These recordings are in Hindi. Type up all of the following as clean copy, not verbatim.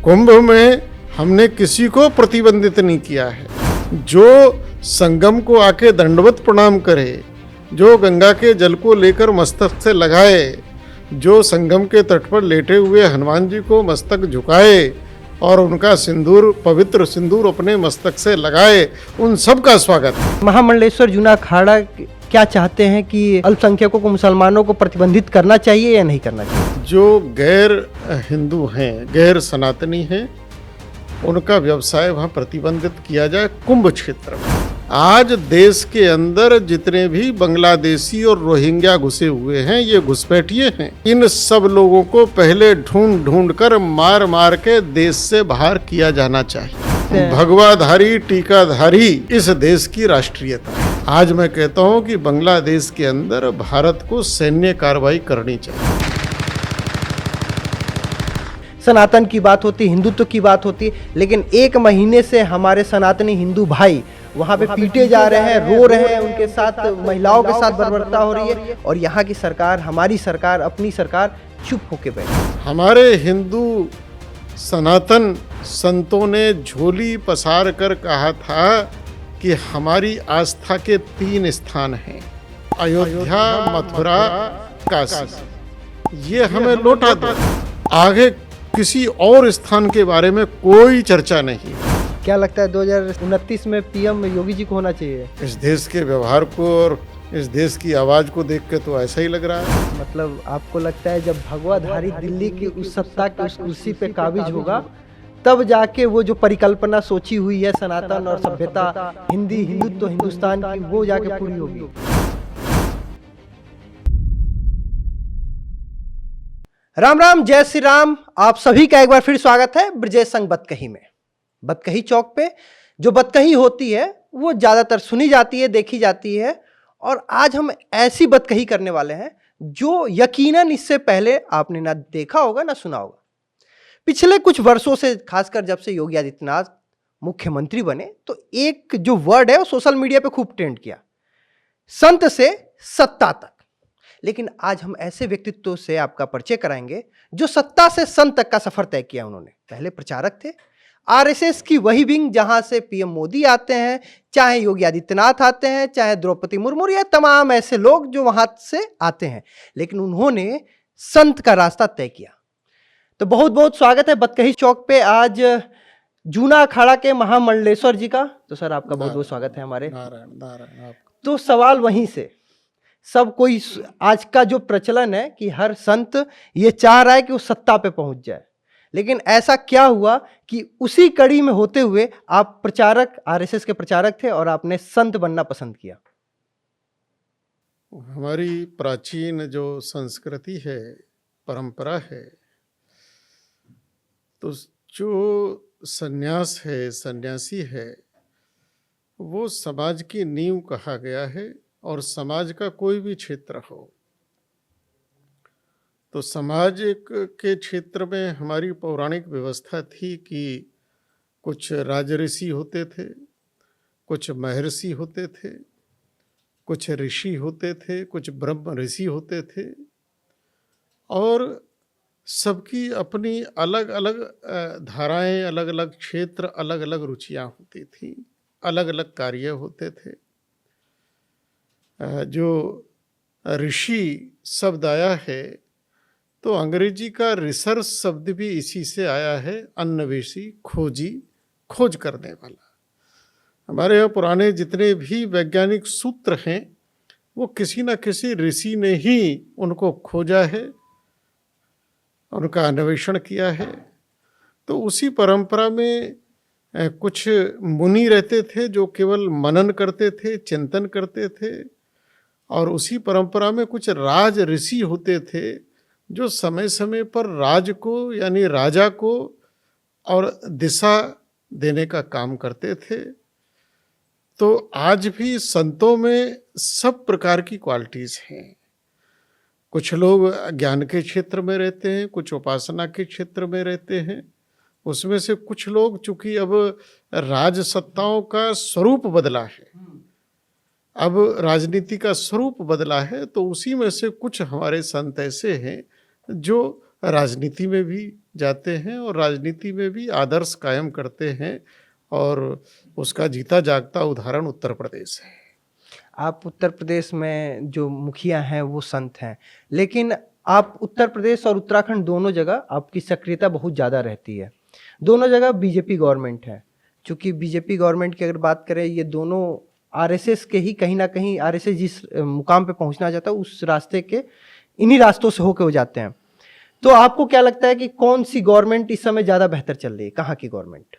कुंभ में हमने किसी को प्रतिबंधित नहीं किया है। जो संगम को आके दंडवत प्रणाम करे, जो गंगा के जल को लेकर मस्तक से लगाए, जो संगम के तट पर लेटे हुए हनुमान जी को मस्तक झुकाए और उनका सिंदूर, पवित्र सिंदूर अपने मस्तक से लगाए, उन सब का स्वागत है। महामंडलेश्वर जूना अखाड़ा क्या चाहते हैं कि अल्पसंख्यकों को, मुसलमानों को प्रतिबंधित करना चाहिए या नहीं करना चाहिए? जो गैर हिंदू हैं, गैर सनातनी हैं, उनका व्यवसाय वहाँ प्रतिबंधित किया जाए कुंभ क्षेत्र में। आज देश के अंदर जितने भी बांग्लादेशी और रोहिंग्या घुसे हुए हैं, ये घुसपैठिए हैं। इन सब लोगों को पहले ढूंढ ढूंढ कर मार मार के देश से बाहर किया जाना चाहिए। भगवाधारी, टीकाधारी इस देश की राष्ट्रीयता है। आज मैं कहता हूँ कि बांग्लादेश के अंदर भारत को सैन्य कार्रवाई करनी चाहिए। सनातन की बात होती, हिंदुत्व की बात होती, लेकिन एक महीने से हमारे सनातनी हिंदू भाई वहाँ पे पीटे जा रहे हैं, रो रहे हैं, उनके साथ महिलाओं के साथ बर्बरता हो रही है और यहाँ की सरकार, हमारी सरकार, अपनी सरकार चुप होके बैठी। हमारे हिंदू सनातन संतों ने झोली पसार कर कहा था कि हमारी आस्था के 3 स्थान हैं, अयोध्या, मथुरा, काशी। ये हमें लौटा दो। आगे किसी और स्थान के बारे में कोई चर्चा नहीं। क्या लगता है 2029 में पीएम योगी जी को होना चाहिए? इस देश के व्यवहार को और इस देश की आवाज को देख के तो ऐसा ही लग रहा है। मतलब आपको लगता है जब भगवाधारी दिल्ली की उस सत्ता की उस कुर्सी पे काबिज होगा, तब जाके वो जो परिकल्पना सोची हुई है सनातन और सभ्यता, हिंदी, हिंदुत्व, हिंदुस्तान की, वो जाके पूरी होगी? राम राम, जय श्री राम। आप सभी का एक बार फिर स्वागत है ब्रजेश संग बतकही में। बतकही चौक पे जो बतकही होती है वो ज्यादातर सुनी जाती है, देखी जाती है, और आज हम ऐसी बतकही करने वाले हैं जो यकीनन इससे पहले आपने ना देखा होगा ना सुना होगा। पिछले कुछ वर्षों से, खासकर जब से योगी आदित्यनाथ मुख्यमंत्री बने, तो एक जो वर्ड है वो सोशल मीडिया पे खूब ट्रेंड किया, संत से सत्ता तक। लेकिन आज हम ऐसे व्यक्तित्व से आपका परिचय कराएंगे जो सत्ता से संत तक का सफर तय किया। उन्होंने पहले प्रचारक थे, आरएसएस की वही विंग जहां से पीएम मोदी आते हैं, चाहे योगी आदित्यनाथ आते हैं, चाहे द्रौपदी मुर्मू, या तमाम ऐसे लोग जो वहां से आते हैं, लेकिन उन्होंने संत का रास्ता तय किया। तो बहुत बहुत स्वागत है बतकही चौक पे आज जूना अखाड़ा के महामंडलेश्वर जी का। तो सर आपका बहुत बहुत स्वागत है हमारे। नारायण। तो सवाल वहीं से, सब कोई, आज का जो प्रचलन है कि हर संत ये चाह रहा है कि वो सत्ता पे पहुंच जाए, लेकिन ऐसा क्या हुआ कि उसी कड़ी में होते हुए आप प्रचारक, आरएसएस के प्रचारक थे और आपने संत बनना पसंद किया? हमारी प्राचीन जो संस्कृति है, परंपरा है, तो जो सन्यास है, सन्यासी है, वो समाज की नींव कहा गया है। और समाज का कोई भी क्षेत्र हो, तो समाज के क्षेत्र में हमारी पौराणिक व्यवस्था थी कि कुछ राजऋषि होते थे, कुछ महर्षि होते थे, कुछ ऋषि होते थे, कुछ ब्रह्म ऋषि होते थे, और सबकी अपनी अलग अलग धाराएं, अलग अलग क्षेत्र, अलग अलग रुचियां होती थी, अलग अलग कार्य होते थे। जो ऋषि शब्द आया है तो अंग्रेजी का रिसर्च शब्द भी इसी से आया है, अन्वेषी, खोजी, खोज करने वाला। हमारे यहाँ पुराने जितने भी वैज्ञानिक सूत्र हैं वो किसी न किसी ऋषि ने ही उनको खोजा है, उनका अन्वेषण किया है। तो उसी परंपरा में कुछ मुनि रहते थे जो केवल मनन करते थे, चिंतन करते थे, और उसी परंपरा में कुछ राज ऋषि होते थे जो समय समय पर राज को, यानी राजा को, और दिशा देने का काम करते थे। तो आज भी संतों में सब प्रकार की क्वालिटीज हैं। कुछ लोग ज्ञान के क्षेत्र में रहते हैं, कुछ उपासना के क्षेत्र में रहते हैं। उसमें से कुछ लोग, चूंकि अब राज सत्ताओं का स्वरूप बदला है, अब राजनीति का स्वरूप बदला है, तो उसी में से कुछ हमारे संत ऐसे हैं जो राजनीति में भी जाते हैं और राजनीति में भी आदर्श कायम करते हैं, और उसका जीता जागता उदाहरण उत्तर प्रदेश है। आप उत्तर प्रदेश में जो मुखिया हैं वो संत हैं, लेकिन आप उत्तर प्रदेश और उत्तराखंड दोनों जगह आपकी सक्रियता बहुत ज़्यादा रहती है। दोनों जगह बीजेपी गवर्नमेंट है। चूँकि बीजेपी गवर्नमेंट की अगर बात करें, ये दोनों आरएसएस के ही कहीं ना कहीं, आरएसएस जिस मुकाम पे पहुंचना चाहता है उस रास्ते के इन्हीं रास्तों से होकर हो जाते हैं। तो आपको क्या लगता है कि कौन सी गवर्नमेंट इस समय ज़्यादा बेहतर चल रही है, कहाँ की गवर्नमेंट?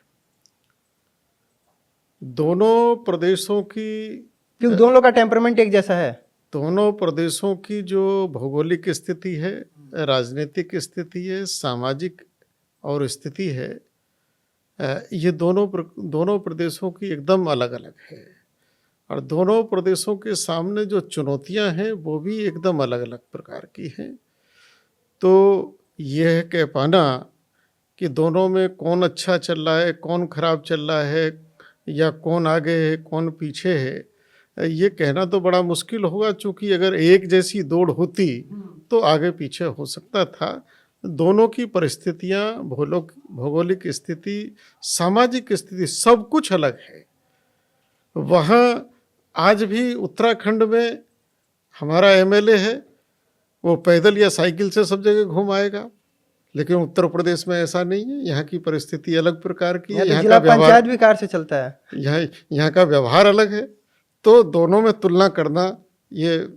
दोनों प्रदेशों की, क्योंकि दोनों लोग का टेम्परामेंट एक जैसा है। दोनों प्रदेशों की जो भौगोलिक स्थिति है, राजनीतिक स्थिति है, सामाजिक और स्थिति है, ये दोनों प्रदेशों की एकदम अलग अलग है, और दोनों प्रदेशों के सामने जो चुनौतियां हैं वो भी एकदम अलग अलग प्रकार की हैं। तो यह कह पाना कि दोनों में कौन अच्छा चल रहा है, कौन खराब चल रहा है, या कौन आगे है कौन पीछे है, ये कहना तो बड़ा मुश्किल होगा, चूँकि अगर एक जैसी दौड़ होती तो आगे पीछे हो सकता था। दोनों की परिस्थितियाँ, भौगोलिक स्थिति, सामाजिक स्थिति, सब कुछ अलग है। वहाँ आज भी उत्तराखंड में हमारा एमएलए है, वो पैदल या साइकिल से सब जगह घूम आएगा, लेकिन उत्तर प्रदेश में ऐसा नहीं है। यहाँ की परिस्थिति अलग प्रकार की है, यहाँ जिला का व्यवहार, पंचायत भी कार से चलता है, यहाँ का व्यवहार अलग है। तो दोनों में तुलना करना, ये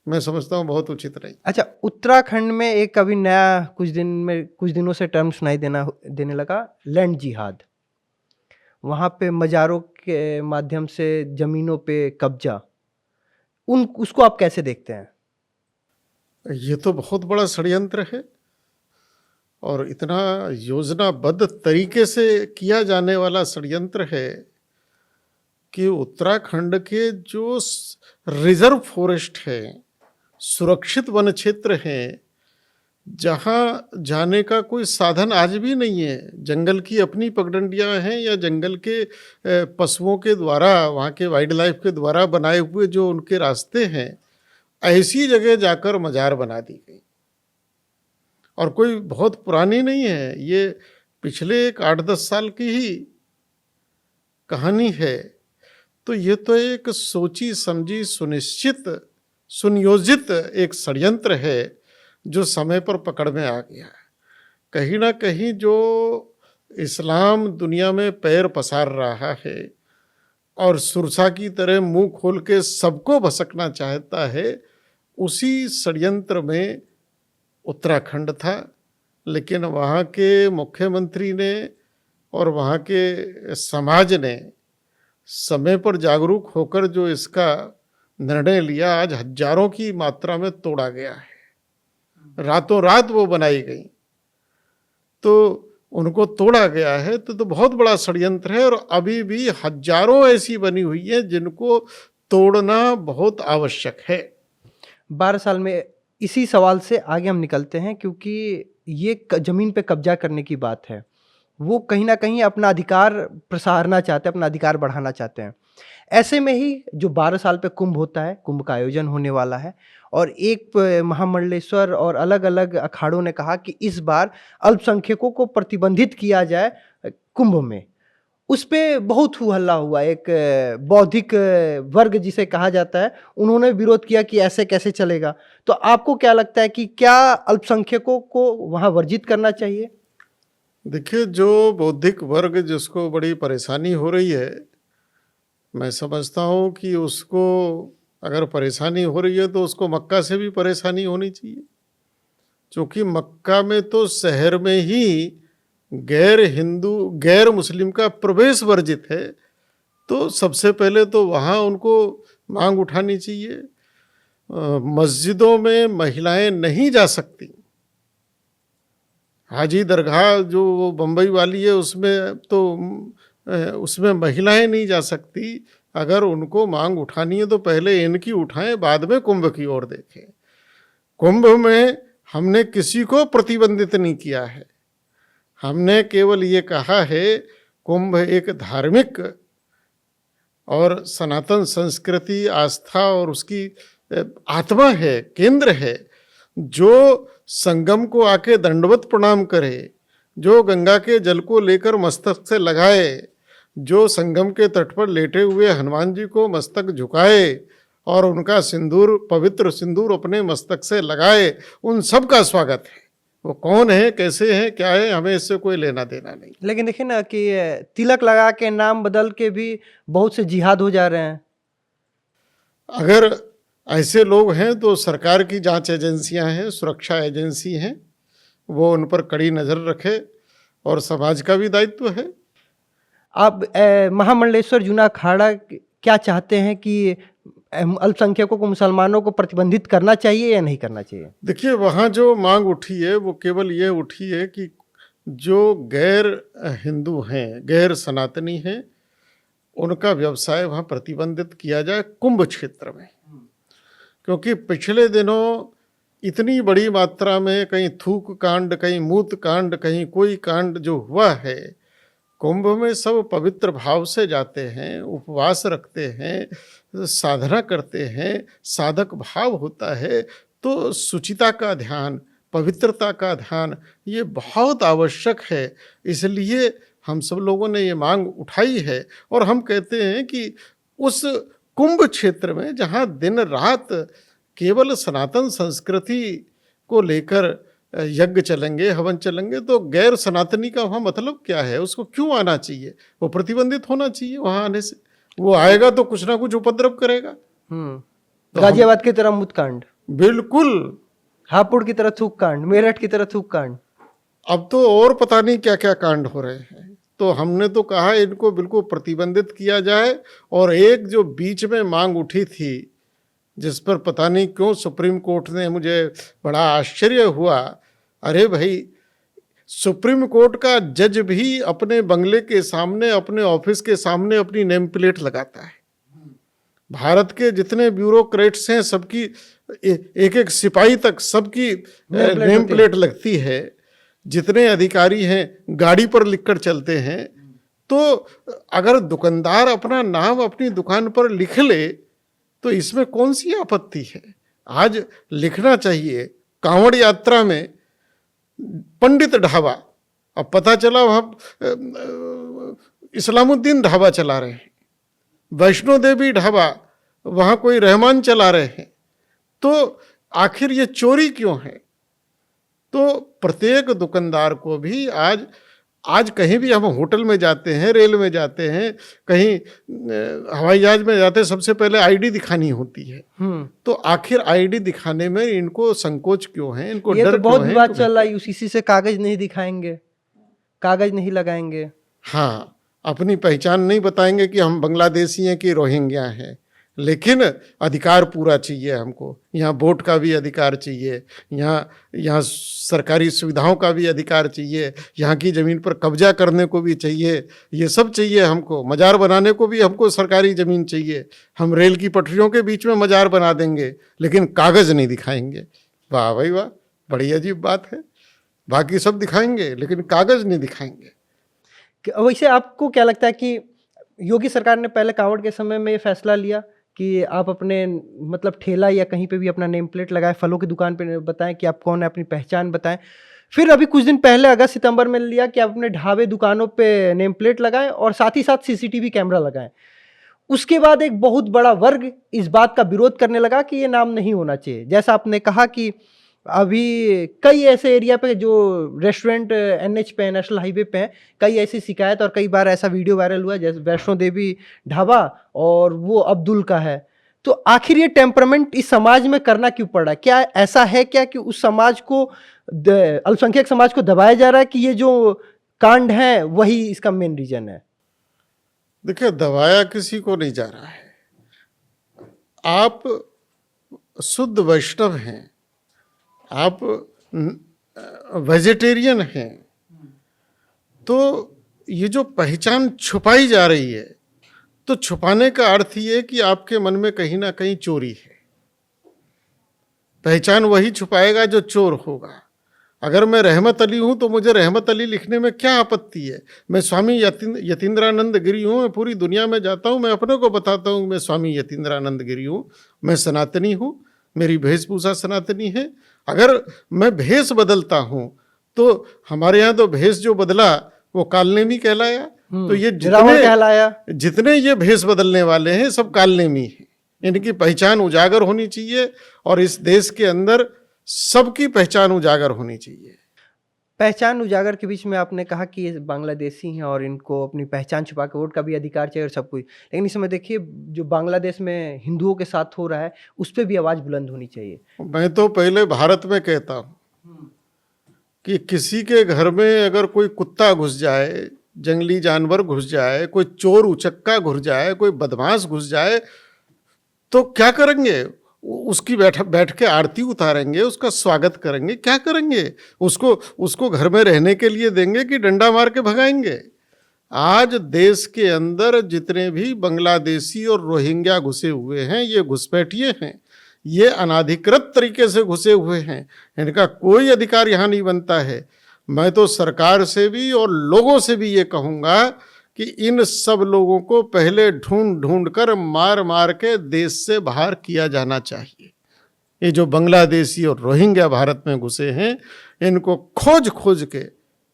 मैं समझता हूँ बहुत उचित नहीं। अच्छा, उत्तराखंड में एक अभी नया कुछ दिनों से टर्म सुनाई देने लगा, लैंड जिहाद। वहाँ पे मज़ारों के माध्यम से ज़मीनों पे कब्जा, उसको आप कैसे देखते हैं? ये तो बहुत बड़ा षड्यंत्र है, और इतना योजनाबद्ध तरीके से किया जाने वाला षड्यंत्र है कि उत्तराखंड के जो रिजर्व फॉरेस्ट है, सुरक्षित वन क्षेत्र हैं, जहाँ जाने का कोई साधन आज भी नहीं है, जंगल की अपनी पगडंडियाँ हैं, या जंगल के पशुओं के द्वारा, वहाँ के वाइल्ड लाइफ के द्वारा बनाए हुए जो उनके रास्ते हैं, ऐसी जगह जाकर मजार बना दी गई। और कोई बहुत पुरानी नहीं है, ये पिछले 8-10 साल की ही कहानी है। तो ये तो एक सोची समझी, सुनिश्चित, सुनियोजित एक षड्यंत्र है जो समय पर पकड़ में आ गया। कहीं ना कहीं जो इस्लाम दुनिया में पैर पसार रहा है और सुरसा की तरह मुंह खोल के सबको भसकना चाहता है, उसी षड्यंत्र में उत्तराखंड था। लेकिन वहाँ के मुख्यमंत्री ने और वहाँ के समाज ने समय पर जागरूक होकर जो इसका निर्णय लिया, आज हजारों की मात्रा में तोड़ा गया है, रातों रात वो बनाई गई, तो उनको तोड़ा गया है। तो बहुत बड़ा षड्यंत्र है, और अभी भी हजारों ऐसी बनी हुई है जिनको तोड़ना बहुत आवश्यक है। 12 साल में इसी सवाल से आगे हम निकलते हैं, क्योंकि ये जमीन पे कब्जा करने की बात है। वो कहीं ना कहीं अपना अधिकार प्रसारना चाहते हैं, अपना अधिकार बढ़ाना चाहते हैं। ऐसे में ही जो 12 साल पे कुंभ होता है, कुंभ का आयोजन होने वाला है, और एक महामंडलेश्वर और अलग अलग अखाड़ों ने कहा कि इस बार अल्पसंख्यकों को प्रतिबंधित किया जाए कुंभ में। उस पे बहुत हल्ला हुआ। एक बौद्धिक वर्ग जिसे कहा जाता है, उन्होंने विरोध किया कि ऐसे कैसे चलेगा। तो आपको क्या लगता है कि क्या अल्पसंख्यकों को वहाँ वर्जित करना चाहिए? देखिए, जो बौद्धिक वर्ग जिसको बड़ी परेशानी हो रही है, मैं समझता हूँ कि उसको अगर परेशानी हो रही है तो उसको मक्का से भी परेशानी होनी चाहिए, क्योंकि मक्का में तो शहर में ही गैर हिंदू, गैर मुस्लिम का प्रवेश वर्जित है। तो सबसे पहले तो वहाँ उनको मांग उठानी चाहिए। मस्जिदों में महिलाएं नहीं जा सकती। हाजी दरगाह जो बम्बई वाली है, उसमें महिलाएं नहीं जा सकती। अगर उनको मांग उठानी है तो पहले इनकी उठाएं, बाद में कुंभ की ओर देखें। कुंभ में हमने किसी को प्रतिबंधित नहीं किया है, हमने केवल ये कहा है कुंभ एक धार्मिक और सनातन संस्कृति, आस्था और उसकी आत्मा है, केंद्र है। जो संगम को आके दंडवत प्रणाम करे, जो गंगा के जल को लेकर मस्तक से लगाए, जो संगम के तट पर लेटे हुए हनुमान जी को मस्तक झुकाए और उनका सिंदूर, पवित्र सिंदूर अपने मस्तक से लगाए, उन सब का स्वागत है। वो कौन है, कैसे हैं, क्या है, हमें इससे कोई लेना देना नहीं। लेकिन देखिए ना कि तिलक लगा के नाम बदल के भी बहुत से जिहाद हो जा रहे हैं। अगर ऐसे लोग हैं तो सरकार की जांच एजेंसियां हैं, सुरक्षा एजेंसी हैं, वो उन पर कड़ी नज़र रखे और समाज का भी दायित्व है। आप महामंडलेश्वर जूना अखाड़ा क्या चाहते हैं कि अल्पसंख्यकों को, मुसलमानों को प्रतिबंधित करना चाहिए या नहीं करना चाहिए? देखिए, वहाँ जो मांग उठी है वो केवल ये उठी है कि जो गैर हिंदू हैं, गैर सनातनी हैं, उनका व्यवसाय वहाँ प्रतिबंधित किया जाए कुंभ क्षेत्र में। क्योंकि पिछले दिनों इतनी बड़ी मात्रा में कहीं थूक कांड, कहीं मूत कांड, कहीं कोई कांड जो हुआ है, कुंभ में सब पवित्र भाव से जाते हैं, उपवास रखते हैं, साधना करते हैं, साधक भाव होता है, तो शुचिता का ध्यान, पवित्रता का ध्यान ये बहुत आवश्यक है। इसलिए हम सब लोगों ने ये मांग उठाई है और हम कहते हैं कि उस कुंभ क्षेत्र में जहाँ दिन रात केवल सनातन संस्कृति को लेकर यज्ञ चलेंगे, हवन चलेंगे, तो गैर सनातनी का वहाँ मतलब क्या है? उसको क्यों आना चाहिए? वो प्रतिबंधित होना चाहिए वहाँ आने से। वो आएगा तो कुछ ना कुछ उपद्रव करेगा। तो गाजियाबाद की तरह मूत कांड, बिल्कुल, हापुड़ की तरह थूक कांड, मेरठ की तरह थूक कांड, अब तो और पता नहीं क्या क्या कांड हो रहे हैं। तो हमने तो कहा इनको बिल्कुल प्रतिबंधित किया जाए। और एक जो बीच में मांग उठी थी, जिस पर पता नहीं क्यों सुप्रीम कोर्ट ने, मुझे बड़ा आश्चर्य हुआ, अरे भाई, सुप्रीम कोर्ट का जज भी अपने बंगले के सामने, अपने ऑफिस के सामने अपनी नेम प्लेट लगाता है। भारत के जितने ब्यूरोक्रेट्स हैं सबकी एक एक सिपाही तक सबकी नेम प्लेट लगती है। जितने अधिकारी हैं गाड़ी पर लिखकर चलते हैं। तो अगर दुकानदार अपना नाम अपनी दुकान पर लिख ले तो इसमें कौन सी आपत्ति है? आज लिखना चाहिए। कांवड़ यात्रा में पंडित ढाबा, अब पता चला वहाँ इस्लामुद्दीन ढाबा चला रहे हैं, वैष्णो देवी ढाबा, वहाँ कोई रहमान चला रहे हैं। तो आखिर ये चोरी क्यों है? तो प्रत्येक दुकानदार को भी आज कहीं भी हम होटल में जाते हैं, रेल में जाते हैं, कहीं हवाई जहाज में जाते हैं, सबसे पहले आईडी दिखानी होती है। तो आखिर आईडी दिखाने में इनको संकोच क्यों है? इनको डर क्यों है? ये तो बहुत बात चल रहा है, यूसीसी से कागज नहीं दिखाएंगे, कागज नहीं लगाएंगे। हाँ, अपनी पहचान नहीं बताएंगे कि हम बांग्लादेशी हैं कि रोहिंग्या हैं, लेकिन अधिकार पूरा चाहिए हमको। यहाँ वोट का भी अधिकार चाहिए, यहाँ सरकारी सुविधाओं का भी अधिकार चाहिए, यहाँ की ज़मीन पर कब्जा करने को भी चाहिए, ये सब चाहिए हमको। मज़ार बनाने को भी हमको सरकारी ज़मीन चाहिए। हम रेल की पटरियों के बीच में मज़ार बना देंगे लेकिन कागज़ नहीं दिखाएंगे। वाह भाई वाह, बड़ी अजीब बात है। बाकी सब दिखाएंगे लेकिन कागज़ नहीं दिखाएंगे। वैसे आपको क्या लगता है कि योगी सरकार ने पहले कांवड़ के समय में ये फैसला लिया कि आप अपने मतलब ठेला या कहीं पे भी अपना नेम प्लेट लगाएं, फलों की दुकान पे बताएं कि आप कौन है, अपनी पहचान बताएं। फिर अभी कुछ दिन पहले अगस्त सितंबर में लिया कि आप अपने ढाबे दुकानों पे नेम प्लेट लगाएं और साथ ही साथ सीसीटीवी कैमरा लगाएं। उसके बाद एक बहुत बड़ा वर्ग इस बात का विरोध करने लगा कि ये नाम नहीं होना चाहिए। जैसा आपने कहा कि अभी कई ऐसे एरिया पे जो रेस्टोरेंट एनएच पे, नेशनल हाईवे पे हैं, कई ऐसी शिकायत और कई बार ऐसा वीडियो वायरल हुआ जैसे वैष्णो देवी ढाबा और वो अब्दुल का है। तो आखिर ये टेम्परामेंट इस समाज में करना क्यों पड़ा? क्या ऐसा है क्या कि उस समाज को, अल्पसंख्यक समाज को दबाया जा रहा है कि ये जो कांड है वही इसका मेन रीजन है? देखिए, दबाया किसी को नहीं जा रहा है। आप शुद्ध वैष्णव हैं, आप वेजिटेरियन हैं, तो ये जो पहचान छुपाई जा रही है, तो छुपाने का अर्थ ये कि आपके मन में कहीं ना कहीं चोरी है। पहचान वही छुपाएगा जो चोर होगा। अगर मैं रहमत अली हूँ तो मुझे रहमत अली लिखने में क्या आपत्ति है? मैं स्वामी यतीन्द्रानंद गिरी हूँ, मैं पूरी दुनिया में जाता हूँ, मैं अपने को बताता हूँ मैं स्वामी यतीन्द्रानंद गिरी हूँ, मैं सनातनी हूँ, मेरी वेशभूषा सनातनी है। अगर मैं भेष बदलता हूँ तो हमारे यहाँ तो भेष जो बदला वो कालनेमी कहलाया। तो ये रावण कहलाया। जितने ये भेष बदलने वाले हैं सब कालनेमी हैं। इनकी पहचान उजागर होनी चाहिए और इस देश के अंदर सबकी पहचान उजागर होनी चाहिए। पहचान उजागर के बीच में आपने कहा कि ये बांग्लादेशी हैं और इनको अपनी पहचान छुपा के वोट का भी अधिकार चाहिए और सब कुछ, लेकिन इस समय देखिए जो बांग्लादेश में हिंदुओं के साथ हो रहा है उस पर भी आवाज़ बुलंद होनी चाहिए। मैं तो पहले भारत में कहता हूँ कि किसी के घर में अगर कोई कुत्ता घुस जाए, जंगली जानवर घुस जाए, कोई चोर उचक्का घुस जाए, कोई बदमाश घुस जाए, तो क्या करेंगे? उसकी बैठ के आरती उतारेंगे, उसका स्वागत करेंगे, क्या करेंगे? उसको घर में रहने के लिए देंगे कि डंडा मार के भगाएंगे? आज देश के अंदर जितने भी बांग्लादेशी और रोहिंग्या घुसे हुए हैं, ये घुसपैठिए हैं, ये अनाधिकृत तरीके से घुसे हुए हैं, इनका कोई अधिकार यहाँ नहीं बनता है। मैं तो सरकार से भी और लोगों से भी ये कहूँगा कि इन सब लोगों को पहले ढूंढ कर मार मार के देश से बाहर किया जाना चाहिए। ये जो बांग्लादेशी और रोहिंग्या भारत में घुसे हैं, इनको खोज के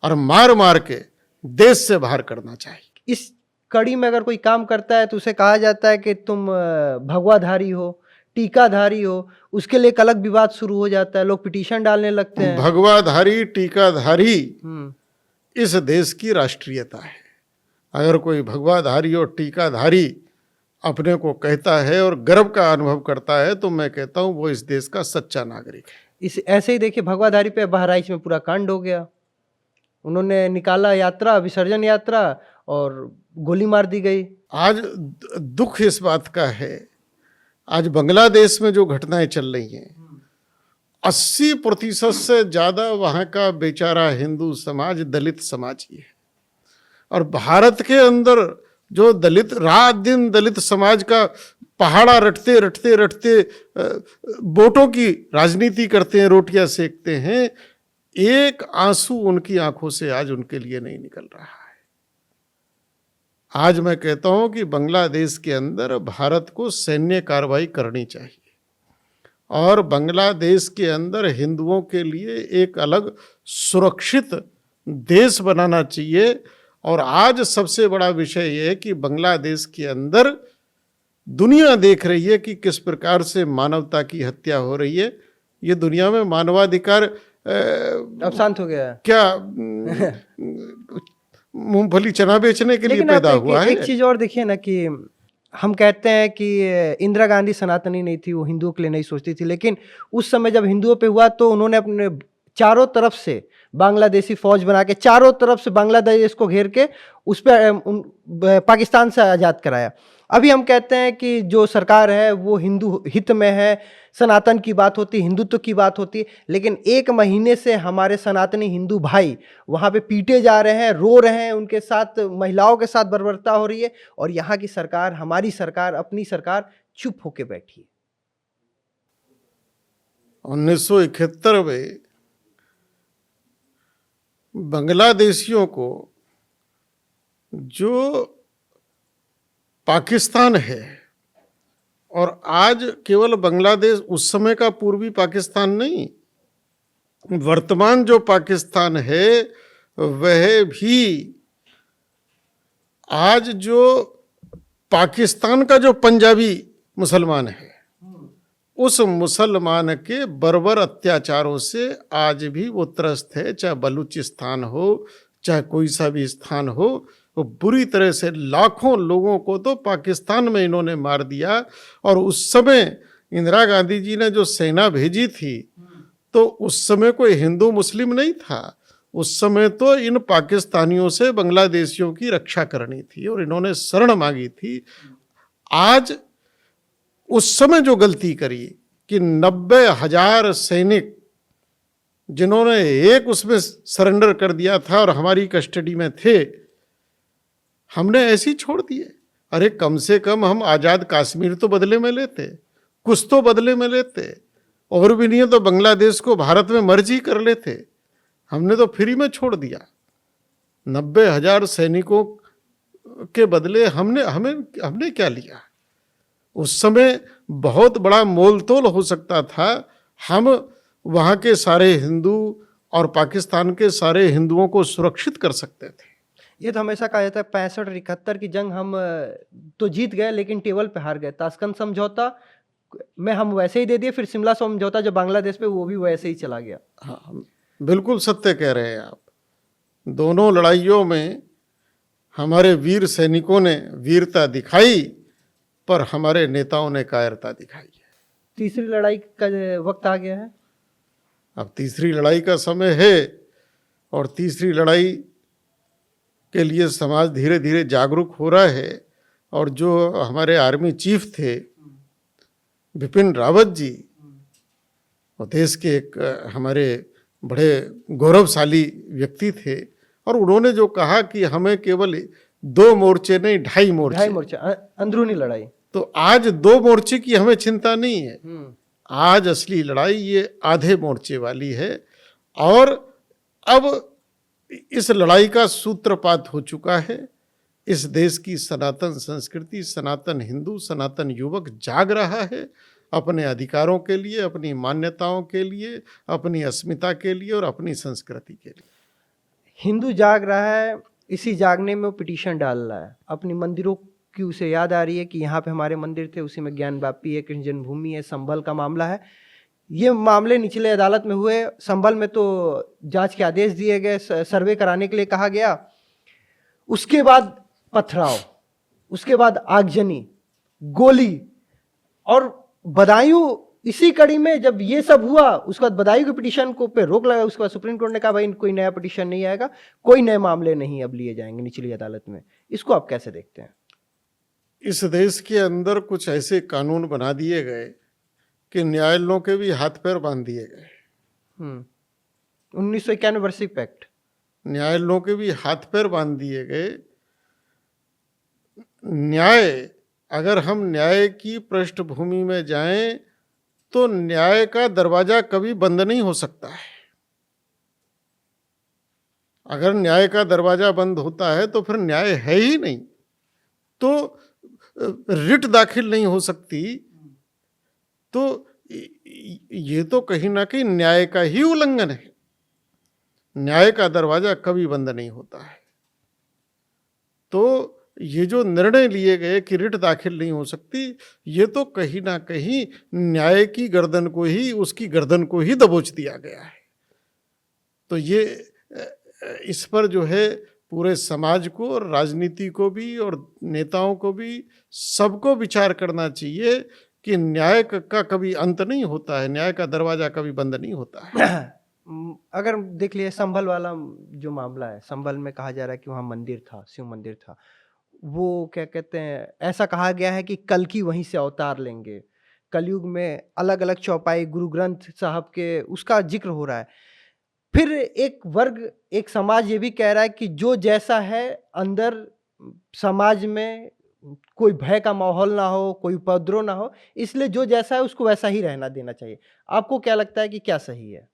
और मार मार के देश से बाहर करना चाहिए। इस कड़ी में अगर कोई काम करता है तो उसे कहा जाता है कि तुम भगवाधारी हो, टीकाधारी हो, उसके लिए एक अलग विवाद शुरू हो जाता है, लोग पिटीशन डालने लगते हैं। भगवाधारी, टीकाधारी इस देश की राष्ट्रीयता है। अगर कोई भगवाधारी और टीकाधारी अपने को कहता है और गर्व का अनुभव करता है तो मैं कहता हूँ वो इस देश का सच्चा नागरिक है। इस ऐसे ही देखिए भगवाधारी पे बहराइच में पूरा कांड हो गया। उन्होंने निकाला यात्रा, विसर्जन यात्रा, और गोली मार दी गई। आज दुख इस बात का है, आज बांग्लादेश में जो घटनाएं चल रही हैं, 80% से ज़्यादा वहाँ का बेचारा हिंदू समाज दलित समाज ही है। और भारत के अंदर जो दलित रात दिन दलित समाज का पहाड़ा रटते वोटों की राजनीति करते हैं, रोटियां सेकते हैं, एक आंसू उनकी आंखों से आज उनके लिए नहीं निकल रहा है। आज मैं कहता हूं कि बांग्लादेश के अंदर भारत को सैन्य कार्रवाई करनी चाहिए और बांग्लादेश के अंदर हिंदुओं के लिए एक अलग सुरक्षित देश बनाना चाहिए। और आज सबसे बड़ा विषय यह है कि बांग्लादेश के अंदर दुनिया देख रही है कि किस प्रकार से मानवता की हत्या हो रही है। ये दुनिया में मानवाधिकार अब शांत हो गया है। क्या मूंगफली चना बेचने के लिए पैदा हुआ है? एक चीज और देखिए ना कि हम कहते हैं कि इंदिरा गांधी सनातनी नहीं थी, वो हिंदुओं के लिए नहीं सोचती थी, लेकिन उस समय जब हिंदुओं पे हुआ तो उन्होंने अपने चारों तरफ से बांग्लादेशी फौज बना के चारों तरफ से बांग्लादेश को घेर के उस पर पाकिस्तान से आज़ाद कराया। अभी हम कहते हैं कि जो सरकार है वो हिंदू हित में है, सनातन की बात होती है, हिंदुत्व की बात होती है, लेकिन 1 महीने से हमारे सनातनी हिंदू भाई वहाँ पे पीटे जा रहे हैं, रो रहे हैं, उनके साथ महिलाओं के साथ बर्बरता हो रही है, और यहाँ की सरकार, हमारी सरकार, अपनी सरकार चुप होके बैठी है। 1971 में बांग्लादेशियों को जो पाकिस्तान है, और आज केवल बांग्लादेश, उस समय का पूर्वी पाकिस्तान नहीं, वर्तमान जो पाकिस्तान है वह भी आज जो पाकिस्तान का जो पंजाबी मुसलमान है, उस मुसलमान के बर्बर अत्याचारों से आज भी वो त्रस्त है। चाहे बलूचिस्तान हो, चाहे कोई सा भी स्थान हो, वो बुरी तरह से लाखों लोगों को तो पाकिस्तान में इन्होंने मार दिया। और उस समय इंदिरा गांधी जी ने जो सेना भेजी थी तो उस समय कोई हिंदू मुस्लिम नहीं था, उस समय तो इन पाकिस्तानियों से बांग्लादेशियों की रक्षा करनी थी और इन्होंने शरण मांगी थी। आज उस समय जो गलती करी कि 90,000 सैनिक जिन्होंने एक उसमें सरेंडर कर दिया था और हमारी कस्टडी में थे, हमने ऐसे ही छोड़ दिए। अरे कम से कम हम आज़ाद कश्मीर तो बदले में लेते, कुछ तो बदले में लेते, और भी नहीं तो बांग्लादेश को भारत में मर्जी कर लेते। हमने तो फ्री में छोड़ दिया। 90,000 सैनिकों के बदले हमने क्या लिया? उस समय बहुत बड़ा मोल तोल हो सकता था। हम वहाँ के सारे हिंदू, और पाकिस्तान के सारे हिंदुओं को सुरक्षित कर सकते थे। ये तो हमेशा कहा जाता है 65-71 की जंग हम तो जीत गए लेकिन टेबल पे हार गए। ताशकंद समझौता में हम वैसे ही दे दिए, फिर शिमला समझौता जो बांग्लादेश पे, वो भी वैसे ही चला गया। हाँ, बिल्कुल सत्य कह रहे हैं आप। दोनों लड़ाइयों में हमारे वीर सैनिकों ने वीरता दिखाई, पर हमारे नेताओं ने कायरता दिखाई है। तीसरी लड़ाई का वक्त आ गया है। अब तीसरी लड़ाई का समय है, और तीसरी लड़ाई के लिए समाज धीरे धीरे जागरूक हो रहा है। और जो हमारे आर्मी चीफ थे बिपिन रावत जी, वो देश के एक हमारे बड़े गौरवशाली व्यक्ति थे, और उन्होंने जो कहा कि हमें केवल 2 मोर्चे नहीं, 2.5 मोर्चे, अंदरूनी लड़ाई। तो आज 2 मोर्चे की हमें चिंता नहीं है। आज असली लड़ाई ये आधे मोर्चे वाली है। और अब इस लड़ाई का सूत्रपात हो चुका है। इस देश की सनातन संस्कृति, सनातन हिंदू, सनातन युवक जाग रहा है अपने अधिकारों के लिए, अपनी मान्यताओं के लिए, अपनी अस्मिता के लिए और अपनी संस्कृति के लिए। हिंदू जाग रहा है, इसी जागने में वो पिटीशन डाल रहा है। अपनी मंदिरों की उसे याद आ रही है कि यहाँ पे हमारे मंदिर थे, उसी में ज्ञान वापी है, कृष्ण जन्मभूमि है, संभल का मामला है। ये मामले निचले अदालत में हुए। संभल में तो जांच के आदेश दिए गए, सर्वे कराने के लिए कहा गया। उसके बाद पथराव, उसके बाद आगजनी, गोली और बदायूं। इसी कड़ी में जब ये सब हुआ, उसके बाद बदायूं के पिटीशन को पे रोक लगा। उसके बाद सुप्रीम कोर्ट ने कहा भाई कोई नया पिटीशन नहीं आएगा, कोई नए मामले नहीं अब लिए जाएंगे निचली अदालत में। इसको आप कैसे देखते हैं? इस देश के अंदर कुछ ऐसे कानून बना दिए गए कि न्यायालयों के भी हाथ पैर बांध दिए गए। 1991 वर्षिक एक्ट, न्यायालयों के भी हाथ पैर बांध दिए गए। न्याय, अगर हम न्याय की पृष्ठभूमि में जाएं तो न्याय का दरवाजा कभी बंद नहीं हो सकता है। अगर न्याय का दरवाजा बंद होता है तो फिर न्याय है ही नहीं, तो रिट दाखिल नहीं हो सकती। तो ये तो कहीं ना कहीं न्याय का ही उल्लंघन है। न्याय का दरवाजा कभी बंद नहीं होता है। तो ये जो निर्णय लिए गए कि रिट दाखिल नहीं हो सकती, ये तो कहीं ना कहीं न्याय की गर्दन को ही, उसकी गर्दन को ही दबोच दिया गया है। तो ये इस पर जो है पूरे समाज को और राजनीति को भी और नेताओं को भी, सबको विचार करना चाहिए कि न्याय का कभी अंत नहीं होता है, न्याय का दरवाजा कभी बंद नहीं होता है। अगर देख लिए संभल वाला जो मामला है, संभल में कहा जा रहा है कि वहाँ मंदिर था, शिव मंदिर था। वो क्या कहते हैं, ऐसा कहा गया है कि कल्कि वहीं से अवतार लेंगे। कलयुग में अलग अलग चौपाई गुरु ग्रंथ साहब के, उसका जिक्र हो रहा है। फिर एक वर्ग, एक समाज ये भी कह रहा है कि जो जैसा है अंदर समाज में कोई भय का माहौल ना हो, कोई उपद्रव ना हो, इसलिए जो जैसा है उसको वैसा ही रहना देना चाहिए। आपको क्या लगता है कि क्या सही है?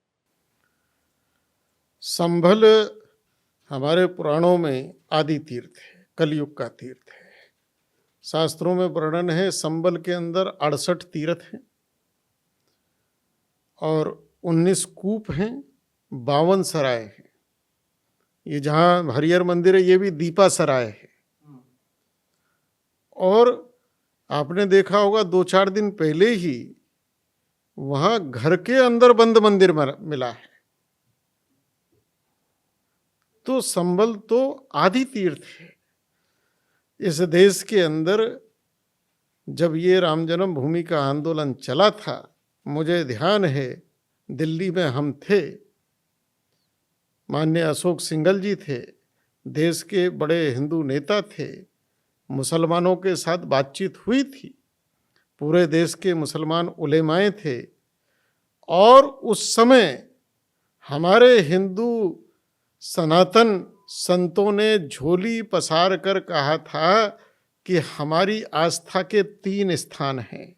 संभल हमारे पुराणों में आदि तीर्थ है, कलयुग का तीर्थ है। शास्त्रों में वर्णन है संभल के अंदर 68 तीर्थ हैं और 19 कूप हैं, 52 सराय हैं। ये जहाँ हरिहर मंदिर है ये भी दीपा सराय है। और आपने देखा होगा 2-4 दिन पहले ही वहाँ घर के अंदर बंद मंदिर मिला है। तो संभल तो आदि तीर्थ है। इस देश के अंदर जब ये राम जन्म भूमि का आंदोलन चला था, मुझे ध्यान है दिल्ली में हम थे, माननीय अशोक सिंघल जी थे, देश के बड़े हिंदू नेता थे, मुसलमानों के साथ बातचीत हुई थी, पूरे देश के मुसलमान उलेमाए थे। और उस समय हमारे हिंदू सनातन संतों ने झोली पसार कर कहा था कि हमारी आस्था के 3 स्थान हैं,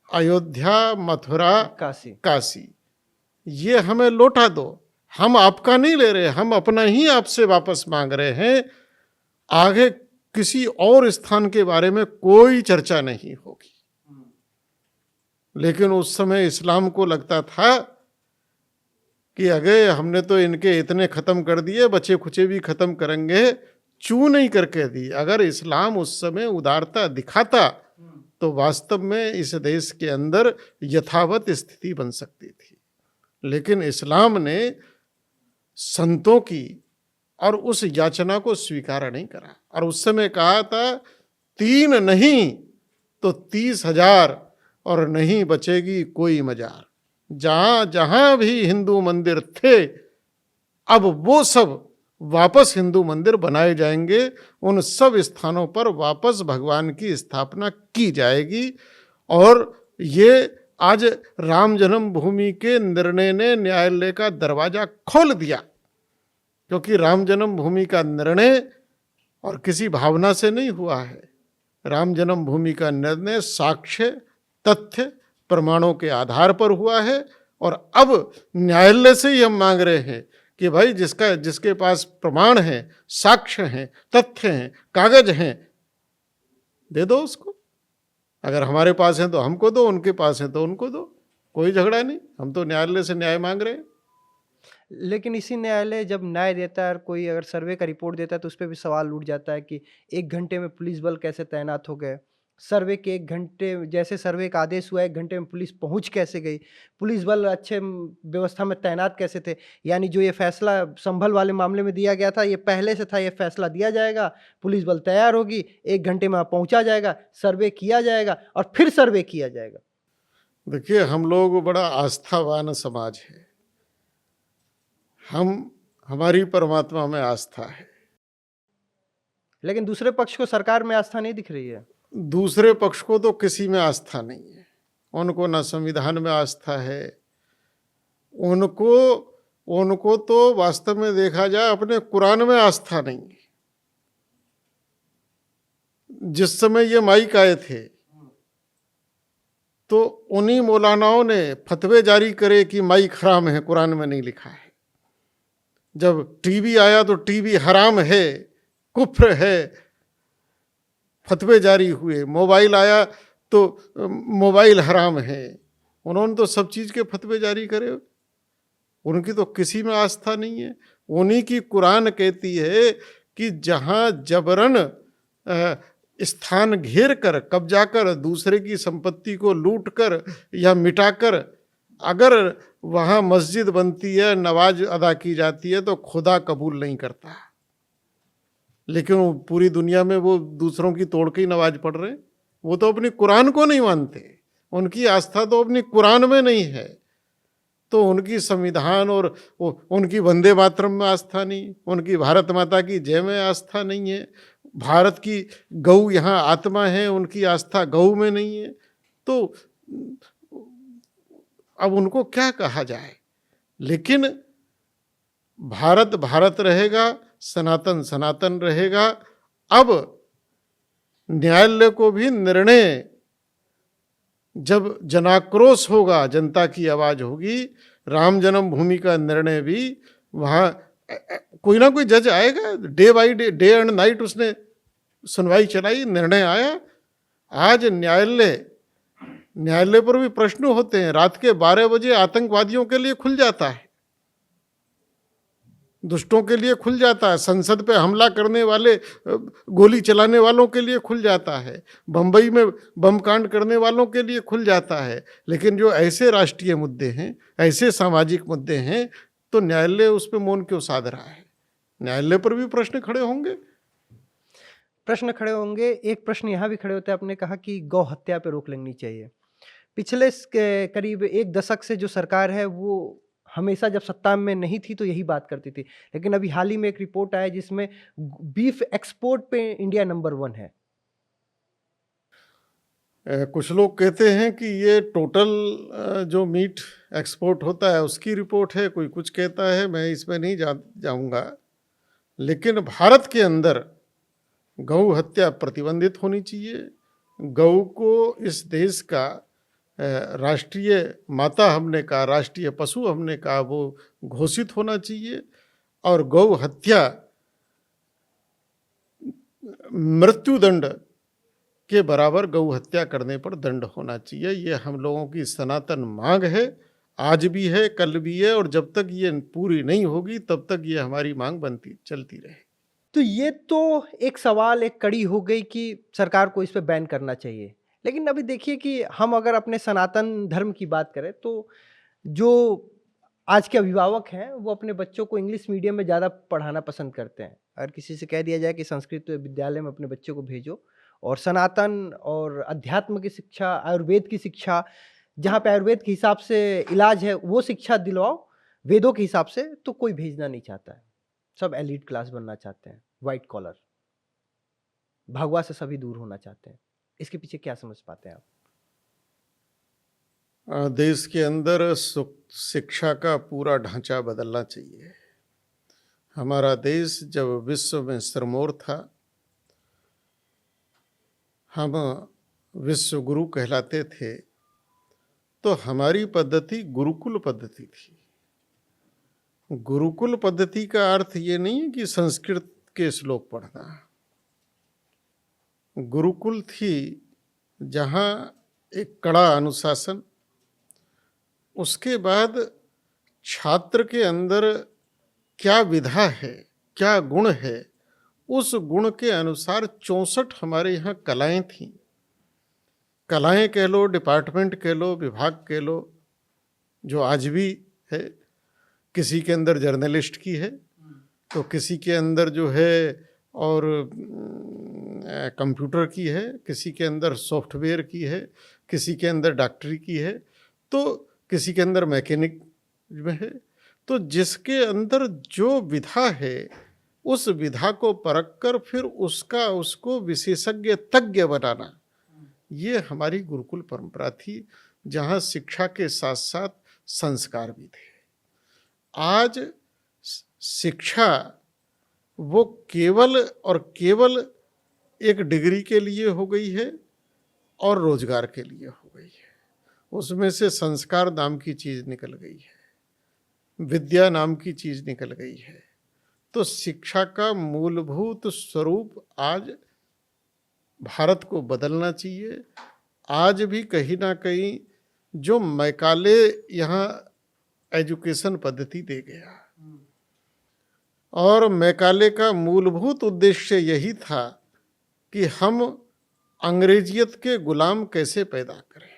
अयोध्या, मथुरा, काशी। ये हमें लौटा दो, हम आपका नहीं ले रहे, हम अपना ही आपसे वापस मांग रहे हैं। आगे किसी और स्थान के बारे में कोई चर्चा नहीं होगी। लेकिन उस समय इस्लाम को लगता था कि अगे हमने तो इनके इतने ख़त्म कर दिए, बचे खुचे भी ख़त्म करेंगे, चू नहीं करके दी। अगर इस्लाम उस समय उदारता दिखाता तो वास्तव में इस देश के अंदर यथावत स्थिति बन सकती थी। लेकिन इस्लाम ने संतों की और उस याचना को स्वीकार नहीं करा, और उस समय कहा था 3 नहीं तो 30,000 और नहीं बचेगी कोई मजार। जहां जहां भी हिंदू मंदिर थे, अब वो सब वापस हिंदू मंदिर बनाए जाएंगे, उन सब स्थानों पर वापस भगवान की स्थापना की जाएगी। और ये आज राम जन्मभूमि के निर्णय ने न्यायालय का दरवाजा खोल दिया, क्योंकि राम जन्मभूमि का निर्णय और किसी भावना से नहीं हुआ है। राम जन्मभूमि का निर्णय साक्ष्य, तथ्य, प्रमाणों के आधार पर हुआ है। और अब न्यायालय से ही हम मांग रहे हैं कि भाई जिसके पास प्रमाण है, साक्ष्य हैं, तथ्य हैं, कागज हैं, दे दो उसको। अगर हमारे पास है तो हमको दो, उनके पास है तो उनको दो, कोई झगड़ा नहीं। हम तो न्यायालय से न्याय मांग रहे हैं। लेकिन इसी न्यायालय जब न्याय देता है और कोई अगर सर्वे का रिपोर्ट देता है तो उस पर भी सवाल उठ जाता है कि 1 घंटे में पुलिस बल कैसे तैनात हो गए। सर्वे के 1 घंटे, जैसे सर्वे का आदेश हुआ 1 घंटे में पुलिस पहुंच कैसे गई, पुलिस बल अच्छे व्यवस्था में तैनात कैसे थे। यानी जो ये फैसला संभल वाले मामले में दिया गया था, ये पहले से था, ये फैसला दिया जाएगा, पुलिस बल तैयार होगी, 1 घंटे में वहाँ पहुंचा जाएगा, सर्वे किया जाएगा और फिर सर्वे किया जाएगा। देखिए, हम लोग बड़ा आस्थावान समाज है, हमारी परमात्मा में आस्था है। लेकिन दूसरे पक्ष को सरकार में आस्था नहीं दिख रही है। दूसरे पक्ष को तो किसी में आस्था नहीं है। उनको न संविधान में आस्था है, उनको तो वास्तव में देखा जाए अपने कुरान में आस्था नहीं है। जिस समय ये माइक आए थे तो उन्हीं मौलानाओं ने फतवे जारी करे कि माइक हराम है, कुरान में नहीं लिखा है। जब टीवी आया तो टीवी हराम है, कुफ्र है, फतवे जारी हुए। मोबाइल आया तो मोबाइल हराम है, उन्होंने तो सब चीज़ के फतवे जारी करे। उनकी तो किसी में आस्था नहीं है। उन्हीं की कुरान कहती है कि जहाँ जबरन स्थान घेर कर, कब्जा कर, दूसरे की संपत्ति को लूट कर या मिटाकर अगर वहाँ मस्जिद बनती है, नमाज अदा की जाती है, तो खुदा कबूल नहीं करता। लेकिन वो पूरी दुनिया में वो दूसरों की तोड़ के ही नमाज पढ़ रहे हैं। वो तो अपनी कुरान को नहीं मानते, उनकी आस्था तो अपनी कुरान में नहीं है। तो उनकी संविधान और उनकी वंदे मातरम में आस्था नहीं, उनकी भारत माता की जय में आस्था नहीं है, भारत की गऊ यहाँ आत्मा है, उनकी आस्था गऊ में नहीं है। तो अब उनको क्या कहा जाए। लेकिन भारत भारत रहेगा, सनातन सनातन रहेगा। अब न्यायालय को भी निर्णय, जब जनाक्रोश होगा, जनता की आवाज होगी, राम जन्मभूमि का निर्णय भी वहाँ कोई ना कोई जज आएगा, day by day and night उसने सुनवाई चलाई, निर्णय आया। आज न्यायालय पर भी प्रश्न होते हैं। रात के 12 बजे आतंकवादियों के लिए खुल जाता है, दुष्टों के लिए खुल जाता है, संसद पे हमला करने वाले, गोली चलाने वालों के लिए खुल जाता है, बंबई में बम कांड करने वालों के लिए खुल जाता है। लेकिन जो ऐसे राष्ट्रीय मुद्दे हैं, ऐसे सामाजिक मुद्दे हैं, तो न्यायालय उस पर मौन क्यों साध रहा है। न्यायालय पर भी प्रश्न खड़े होंगे। एक प्रश्न यहाँ भी खड़े होते हैं। आपने कहा कि गौ हत्या पे रोक लगनी चाहिए। पिछले करीब 1 दशक से जो सरकार है वो हमेशा जब सत्ता में नहीं थी तो यही बात करती थी। लेकिन अभी हाल ही में एक रिपोर्ट आया जिसमें बीफ एक्सपोर्ट पे इंडिया नंबर 1 है। कुछ लोग कहते हैं कि ये टोटल जो मीट एक्सपोर्ट होता है उसकी रिपोर्ट है, कोई कुछ कहता है, मैं इसमें नहीं जाऊंगा। लेकिन भारत के अंदर गौ हत्या प्रतिबंधित होनी चाहिए। गौ को इस देश का राष्ट्रीय माता हमने कहा, राष्ट्रीय पशु हमने कहा, वो घोषित होना चाहिए। और गौ हत्या मृत्युदंड के बराबर गौ हत्या करने पर दंड होना चाहिए। ये हम लोगों की सनातन मांग है। आज भी है, कल भी है, और जब तक ये पूरी नहीं होगी तब तक ये हमारी मांग बनती चलती रहे। तो ये तो एक सवाल, एक कड़ी हो गई कि सरकार को इस पे बैन करना चाहिए। लेकिन अभी देखिए कि हम अगर अपने सनातन धर्म की बात करें तो जो आज के अभिभावक हैं वो अपने बच्चों को इंग्लिश मीडियम में ज़्यादा पढ़ाना पसंद करते हैं। अगर किसी से कह दिया जाए कि संस्कृत विद्यालय में अपने बच्चों को भेजो और सनातन और अध्यात्म की शिक्षा, आयुर्वेद की शिक्षा, जहाँ पे आयुर्वेद के हिसाब से इलाज है वो शिक्षा दिलवाओ वेदों के हिसाब से, तो कोई भेजना नहीं चाहता है। सब एलीट क्लास बनना चाहते हैं, व्हाइट कॉलर, भगवा से सभी दूर होना चाहते हैं। इसके पीछे क्या समझ पाते हैं आप? देश के अंदर शिक्षा का पूरा ढांचा बदलना चाहिए। हमारा देश जब विश्व में सिरमौर था, हम विश्व गुरु कहलाते थे, तो हमारी पद्धति गुरुकुल पद्धति थी। गुरुकुल पद्धति का अर्थ ये नहीं है कि संस्कृत के श्लोक पढ़ना। गुरुकुल थी जहाँ एक कड़ा अनुशासन, उसके बाद छात्र के अंदर क्या विधा है, क्या गुण है, उस गुण के अनुसार 64 हमारे यहाँ कलाएं थीं। कलाएं कह लो, डिपार्टमेंट कह लो, विभाग कह लो, जो आज भी है। किसी के अंदर जर्नलिस्ट की है, तो किसी के अंदर जो है और कंप्यूटर की है, किसी के अंदर सॉफ्टवेयर की है, किसी के अंदर डॉक्टरी की है, तो किसी के अंदर मैकेनिक में है। तो जिसके अंदर जो विधा है, उस विधा को परख कर फिर उसको विशेषज्ञ तज्ञ बनाना, ये हमारी गुरुकुल परंपरा थी, जहाँ शिक्षा के साथ साथ संस्कार भी थे। आज शिक्षा वो केवल और केवल एक डिग्री के लिए हो गई है और रोजगार के लिए हो गई है। उसमें से संस्कार नाम की चीज निकल गई है, विद्या नाम की चीज निकल गई है। तो शिक्षा का मूलभूत स्वरूप आज भारत को बदलना चाहिए। आज भी कहीं ना कहीं जो मैकाले यहाँ एजुकेशन पद्धति दे गया, और मैकाले का मूलभूत उद्देश्य यही था कि हम अंग्रेजियत के गुलाम कैसे पैदा करें।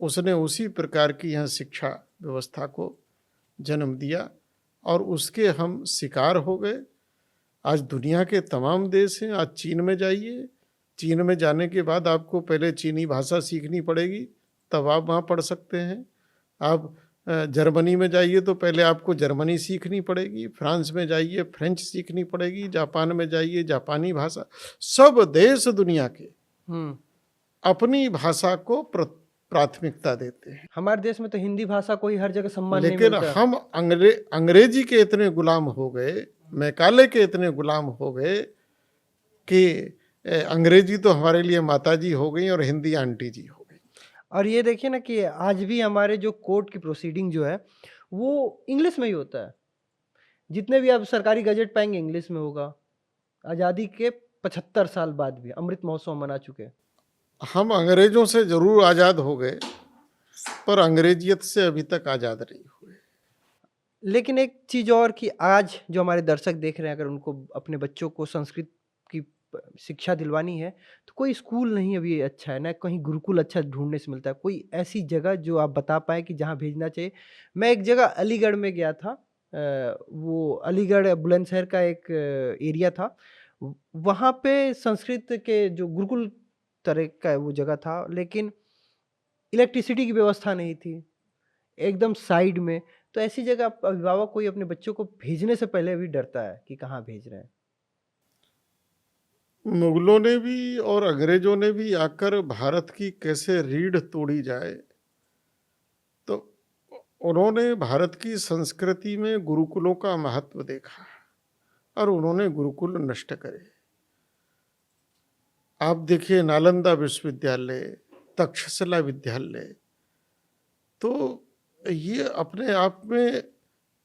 उसने उसी प्रकार की यहाँ शिक्षा व्यवस्था को जन्म दिया और उसके हम शिकार हो गए। आज दुनिया के तमाम देश हैं। आज चीन में जाइए, चीन में जाने के बाद आपको पहले चीनी भाषा सीखनी पड़ेगी, तब आप वहाँ पढ़ सकते हैं। आप जर्मनी में जाइए तो पहले आपको जर्मनी सीखनी पड़ेगी, फ्रांस में जाइए फ्रेंच सीखनी पड़ेगी, जापान में जाइए जापानी भाषा। सब देश दुनिया के अपनी भाषा को प्राथमिकता देते हैं। हमारे देश में तो हिंदी भाषा को ही हर जगह सम्मान नहीं लेकिन मिलता। हम अंग्रेजी के इतने गुलाम हो गए, मैकाले के इतने गुलाम हो गए कि अंग्रेजी तो हमारे लिए माताजी हो गई और हिंदी आंटी जी हो गई। और ये देखिए ना कि आज भी हमारे जो कोर्ट की प्रोसीडिंग जो है वो इंग्लिश में ही होता है। जितने भी आप सरकारी गजट पाएंगे इंग्लिश में होगा। आज़ादी के 75 साल बाद भी अमृत महोत्सव मना चुके। हम अंग्रेजों से जरूर आज़ाद हो गए, पर अंग्रेजियत से अभी तक आज़ाद नहीं हुए। लेकिन एक चीज़ और कि आज जो हमारे दर्शक देख रहे हैं, अगर उनको अपने बच्चों को संस्कृत की शिक्षा दिलवानी है तो कोई स्कूल नहीं अभी अच्छा है, ना कहीं गुरुकुल अच्छा ढूंढने से मिलता है। कोई ऐसी जगह जो आप बता पाए कि जहाँ भेजना चाहिए। मैं एक जगह अलीगढ़ में गया था, वो अलीगढ़ बुलंदशहर का एक एरिया था। वहाँ पे संस्कृत के जो गुरुकुल तरह का वो जगह था, लेकिन इलेक्ट्रिसिटी की व्यवस्था नहीं थी, एकदम साइड में। तो ऐसी जगह अभिभावक कोई अपने बच्चों को भेजने से पहले भी डरता है कि कहाँ भेज रहे हैं। मुगलों ने भी और अंग्रेजों ने भी आकर भारत की कैसे रीढ़ तोड़ी जाए, तो उन्होंने भारत की संस्कृति में गुरुकुलों का महत्व देखा और उन्होंने गुरुकुल नष्ट करे। आप देखिए नालंदा विश्वविद्यालय, तक्षशिला विद्यालय, तो ये अपने आप में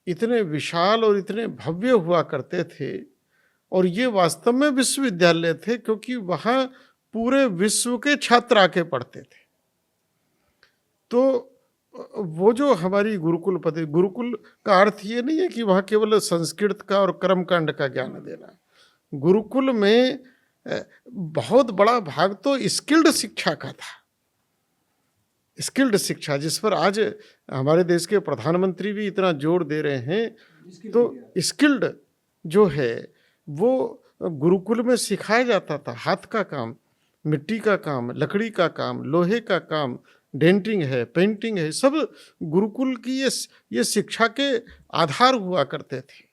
इतने विशाल और इतने भव्य हुआ करते थे, और ये वास्तव में विश्वविद्यालय थे क्योंकि वहाँ पूरे विश्व के छात्र आके पढ़ते थे। तो वो जो हमारी गुरुकुल पद्धति, गुरुकुल का अर्थ ये नहीं है कि वहाँ केवल संस्कृत का और कर्मकांड का ज्ञान देना। गुरुकुल में बहुत बड़ा भाग तो स्किल्ड शिक्षा का था। स्किल्ड शिक्षा जिस पर आज हमारे देश के प्रधानमंत्री भी इतना जोर दे रहे हैं, तो स्किल्ड जो है वो गुरुकुल में सिखाया जाता था। हाथ का काम, मिट्टी का काम, लकड़ी का काम, लोहे का काम, डेंटिंग है, पेंटिंग है, सब गुरुकुल की ये शिक्षा के आधार हुआ करते थे।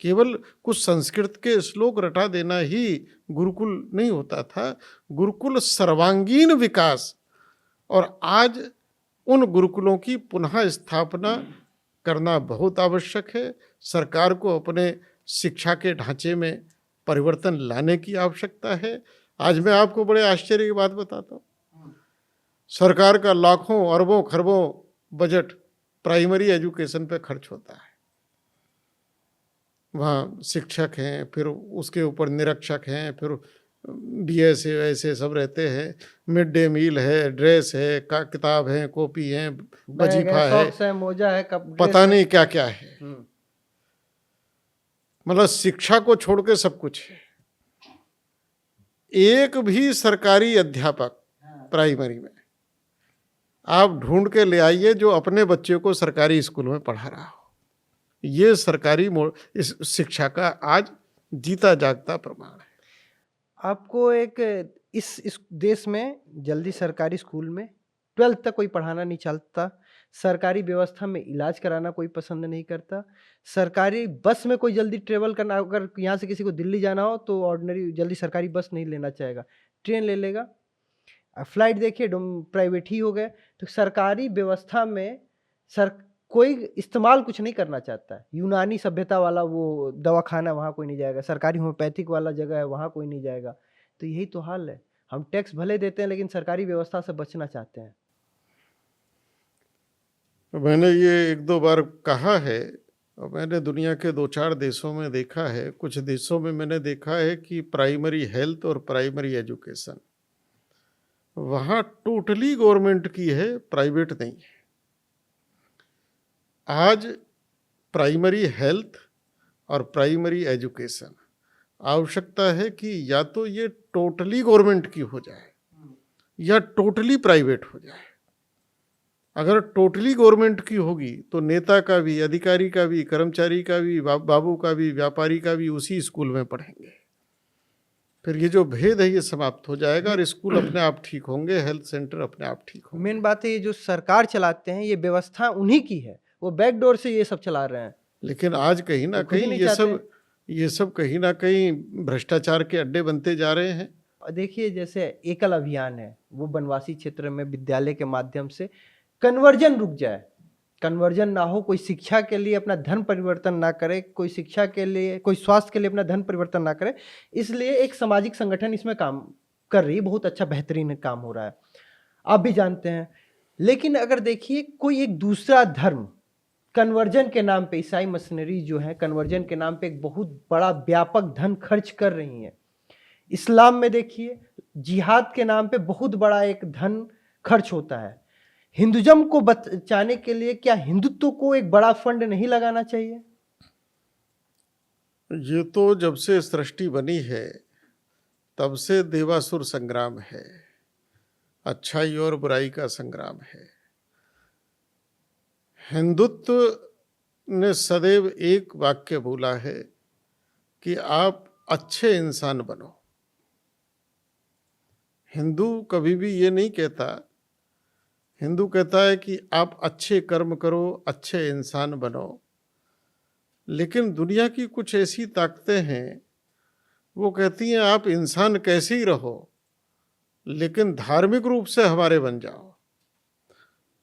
केवल कुछ संस्कृत के श्लोक रटा देना ही गुरुकुल नहीं होता था। गुरुकुल सर्वांगीण विकास, और आज उन गुरुकुलों की पुनः स्थापना करना बहुत आवश्यक है। सरकार को अपने शिक्षा के ढांचे में परिवर्तन लाने की आवश्यकता है। आज मैं आपको बड़े आश्चर्य की बात बताता हूँ, सरकार का लाखों अरबों खरबों बजट प्राइमरी एजुकेशन पे खर्च होता है। वहाँ शिक्षक हैं, फिर उसके ऊपर निरीक्षक हैं, फिर BS ऐसे सब रहते हैं, मिड डे मील है, ड्रेस है, किताब है, कॉपी है, वजीफा है, मोजा है, पता नहीं क्या क्या है। मतलब शिक्षा को छोड़ के सब कुछ है। एक भी सरकारी अध्यापक प्राइमरी में आप ढूंढ के ले आइए जो अपने बच्चे को सरकारी स्कूल में पढ़ा रहा हो। ये सरकारी इस शिक्षा का आज जीता जागता प्रमाण है। आपको एक इस देश में जल्दी सरकारी स्कूल में 12th तक कोई पढ़ाना नहीं चाहता, सरकारी व्यवस्था में इलाज कराना कोई पसंद नहीं करता, सरकारी बस में कोई जल्दी ट्रेवल करना, अगर यहाँ से किसी को दिल्ली जाना हो तो ऑर्डिनरी जल्दी सरकारी बस नहीं लेना चाहेगा, ट्रेन ले लेगा। फ्लाइट देखिए प्राइवेट ही हो गए। तो सरकारी व्यवस्था में कोई इस्तेमाल कुछ नहीं करना चाहता है। यूनानी सभ्यता वाला वो दवाखाना वहाँ कोई नहीं जाएगा, सरकारी होम्योपैथिक वाला जगह है वहाँ कोई नहीं जाएगा। तो यही तो हाल है। हम टैक्स भले देते हैं लेकिन सरकारी व्यवस्था से बचना चाहते हैं। मैंने ये एक दो बार कहा है, और मैंने दुनिया के 2-4 देशों में देखा है। कुछ देशों में मैंने देखा है कि प्राइमरी हेल्थ और प्राइमरी एजुकेशन वहाँ टोटली गवर्नमेंट की है, प्राइवेट नहीं है। आज प्राइमरी हेल्थ और प्राइमरी एजुकेशन आवश्यकता है कि या तो ये टोटली गवर्नमेंट की हो जाए या टोटली प्राइवेट हो जाए। अगर टोटली गवर्नमेंट की होगी तो नेता का भी, अधिकारी का भी, कर्मचारी का भी, बाबू का भी, व्यापारी का भी उसी स्कूल में पढ़ेंगे। फिर ये जो भेद है ये समाप्त हो जाएगा और स्कूल अपने आप ठीक होंगे, हेल्थ सेंटर अपने आप ठीक होंगे। मेन बात है ये जो सरकार चलाते हैं ये व्यवस्था उन्हीं की है, वो बैकडोर से ये सब चला रहे हैं। लेकिन आज कहीं ना कहीं ये सब कहीं ना कहीं भ्रष्टाचार के अड्डे बनते जा रहे हैं। देखिए जैसे एकल अभियान है, वो बनवासी क्षेत्र में विद्यालय के माध्यम से कन्वर्जन रुक जाए, कन्वर्जन ना हो, कोई शिक्षा के लिए अपना धन परिवर्तन ना करे, कोई शिक्षा के लिए, कोई स्वास्थ्य के लिए अपना धन परिवर्तन ना करे। इसलिए एक सामाजिक संगठन इसमें काम कर रही है, बहुत अच्छा बेहतरीन काम हो रहा है, आप भी जानते हैं। लेकिन अगर देखिए कोई एक दूसरा धर्म कन्वर्जन के नाम पे, ईसाई मशीनरी जो है कन्वर्जन के नाम पे एक बहुत बड़ा व्यापक धन खर्च कर रही है। इस्लाम में देखिए जिहाद के नाम पे बहुत बड़ा एक धन खर्च होता है। हिंदुज्म को बचाने के लिए क्या हिंदुत्व को एक बड़ा फंड नहीं लगाना चाहिए? ये तो जब से सृष्टि बनी है तब से देवासुर संग्राम है, अच्छाई और बुराई का संग्राम है। हिंदुत्व ने सदैव एक वाक्य बोला है कि आप अच्छे इंसान बनो। हिंदू कभी भी ये नहीं कहता, हिंदू कहता है कि आप अच्छे कर्म करो, अच्छे इंसान बनो। लेकिन दुनिया की कुछ ऐसी ताकतें हैं वो कहती हैं आप इंसान कैसे ही रहो लेकिन धार्मिक रूप से हमारे बन जाओ।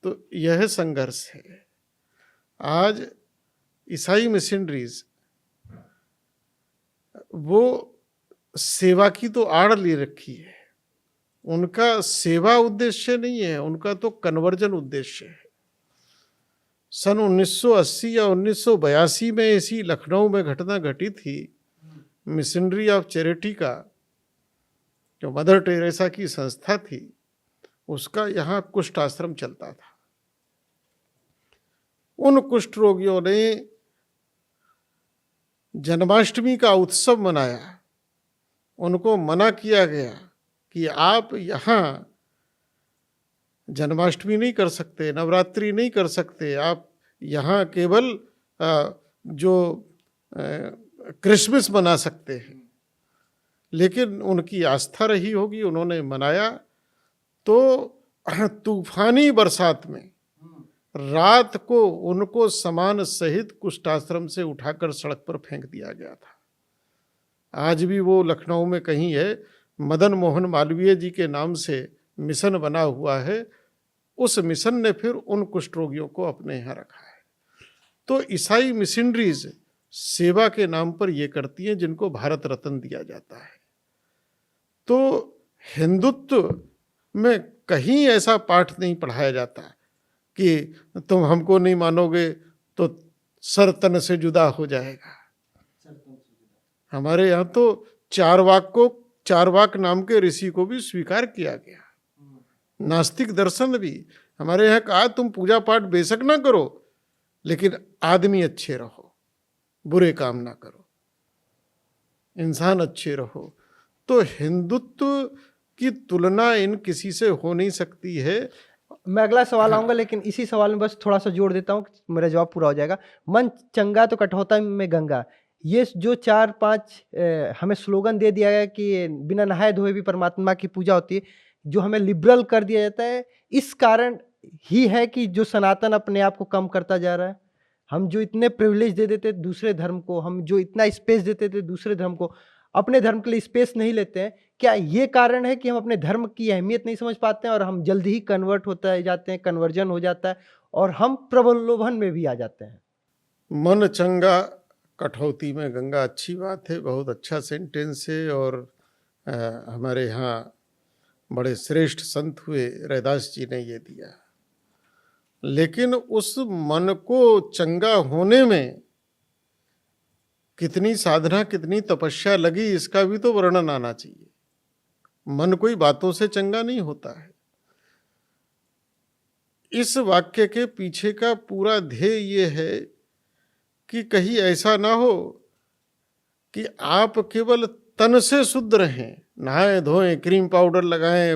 तो यह संघर्ष है। आज ईसाई मिशनरीज वो सेवा की तो आड़ ले रखी है, उनका सेवा उद्देश्य नहीं है, उनका तो कन्वर्जन उद्देश्य है। सन 1980 या 1982 में ऐसी लखनऊ में घटना घटी थी, मिशनरी ऑफ चैरिटी का जो मदर टेरेसा की संस्था थी, उसका यहाँ कुष्ठ आश्रम चलता था। उन कुष्ठ रोगियों ने जन्माष्टमी का उत्सव मनाया। उनको मना किया गया कि आप यहाँ जन्माष्टमी नहीं कर सकते, नवरात्रि नहीं कर सकते, आप यहाँ केवल जो क्रिसमस मना सकते हैं। लेकिन उनकी आस्था रही होगी, उन्होंने मनाया। तो तूफानी बरसात में रात को उनको सामान सहित कुष्ठाश्रम से उठाकर सड़क पर फेंक दिया गया था। आज भी वो लखनऊ में कहीं है, मदन मोहन मालवीय जी के नाम से मिशन बना हुआ है। उस मिशन ने फिर उन कुष्ठ रोगियों को अपने यहाँ रखा है। तो ईसाई मिशनरीज सेवा के नाम पर ये करती हैं, जिनको भारत रत्न दिया जाता है। तो हिंदुत्व में कहीं ऐसा पाठ नहीं पढ़ाया जाता कि तुम हमको नहीं मानोगे तो सर तन से जुदा हो जाएगा। हमारे यहाँ तो चारवाक नाम के ऋषि को भी स्वीकार किया गया। नास्तिक दर्शन भी हमारे यहाँ कहा, तुम पूजा पाठ बेशक ना करो, लेकिन आदमी अच्छे रहो, बुरे काम ना करो, इंसान अच्छे रहो। तो हिंदुत्व की तुलना इन किसी से हो नहीं सकती है। मैं अगला सवाल आऊंगा, लेकिन इसी सवाल में बस थोड़ा सा जोड़ देता हूँ, मेरा जवाब पूरा हो जाएगा। मन चंगा तो कठौता में गंगा, ये जो 4-5 हमें स्लोगन दे दिया गया कि बिना नहाए धोए भी परमात्मा की पूजा होती है, जो हमें लिबरल कर दिया जाता है, इस कारण ही है कि जो सनातन अपने आप को कम करता जा रहा है। हम जो इतने प्रिविलेज दे देते दूसरे धर्म को, हम जो इतना स्पेस देते थे दूसरे धर्म को, अपने धर्म के लिए स्पेस नहीं लेते हैं। क्या ये कारण है कि हम अपने धर्म की अहमियत नहीं समझ पाते हैं और हम जल्दी ही कन्वर्ट होते जाते हैं, कन्वर्जन हो जाता है और हम प्रलोभन में भी आ जाते हैं? मन चंगा कठौती में गंगा, अच्छी बात है, बहुत अच्छा सेंटेंस है। और हमारे यहाँ बड़े श्रेष्ठ संत हुए रैदास जी ने ये दिया। लेकिन उस मन को चंगा होने में कितनी साधना, कितनी तपस्या लगी, इसका भी तो वर्णन आना चाहिए। मन कोई बातों से चंगा नहीं होता है। इस वाक्य के पीछे का पूरा ध्येय ये है कि कहीं ऐसा ना हो कि आप केवल तन से शुद्ध रहें, नहाएं धोएं, क्रीम पाउडर लगाएं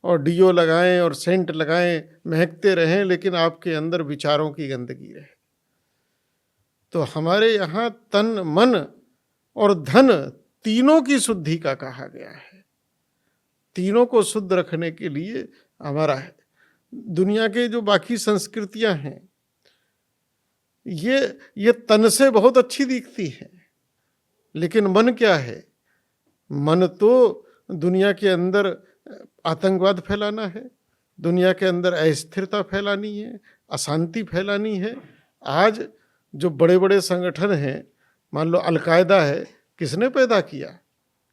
और डीओ लगाएं और सेंट लगाएं, महकते रहें, लेकिन आपके अंदर विचारों की गंदगी रहे। तो हमारे यहाँ तन, मन और धन तीनों की शुद्धि का कहा गया है। तीनों को शुद्ध रखने के लिए हमारा है। दुनिया के जो बाकी संस्कृतियां हैं, ये तन से बहुत अच्छी दिखती है, लेकिन मन क्या है? मन तो दुनिया के अंदर आतंकवाद फैलाना है, दुनिया के अंदर अस्थिरता फैलानी है, अशांति फैलानी है। आज जो बड़े बड़े संगठन हैं, मान लो अलकायदा है, किसने पैदा किया?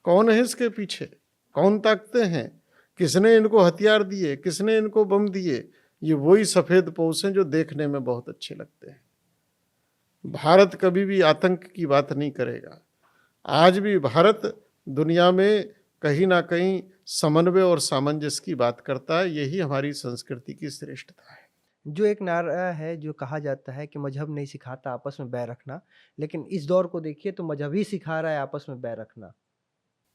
कौन है इसके पीछे? कौन ताकते हैं? किसने इनको हथियार दिए? किसने इनको बम दिए? ये वही सफ़ेद पोश हैं जो देखने में बहुत अच्छे लगते हैं। भारत कभी भी आतंक की बात नहीं करेगा। आज भी भारत दुनिया में कहीं ना कहीं समन्वय और सामंजस्य की बात करता है। यही हमारी संस्कृति की श्रेष्ठता है। जो एक नारा है जो कहा जाता है कि मजहब नहीं सिखाता आपस में बैर रखना, लेकिन इस दौर को देखिए तो मजहब ही सिखा रहा है आपस में बैर रखना।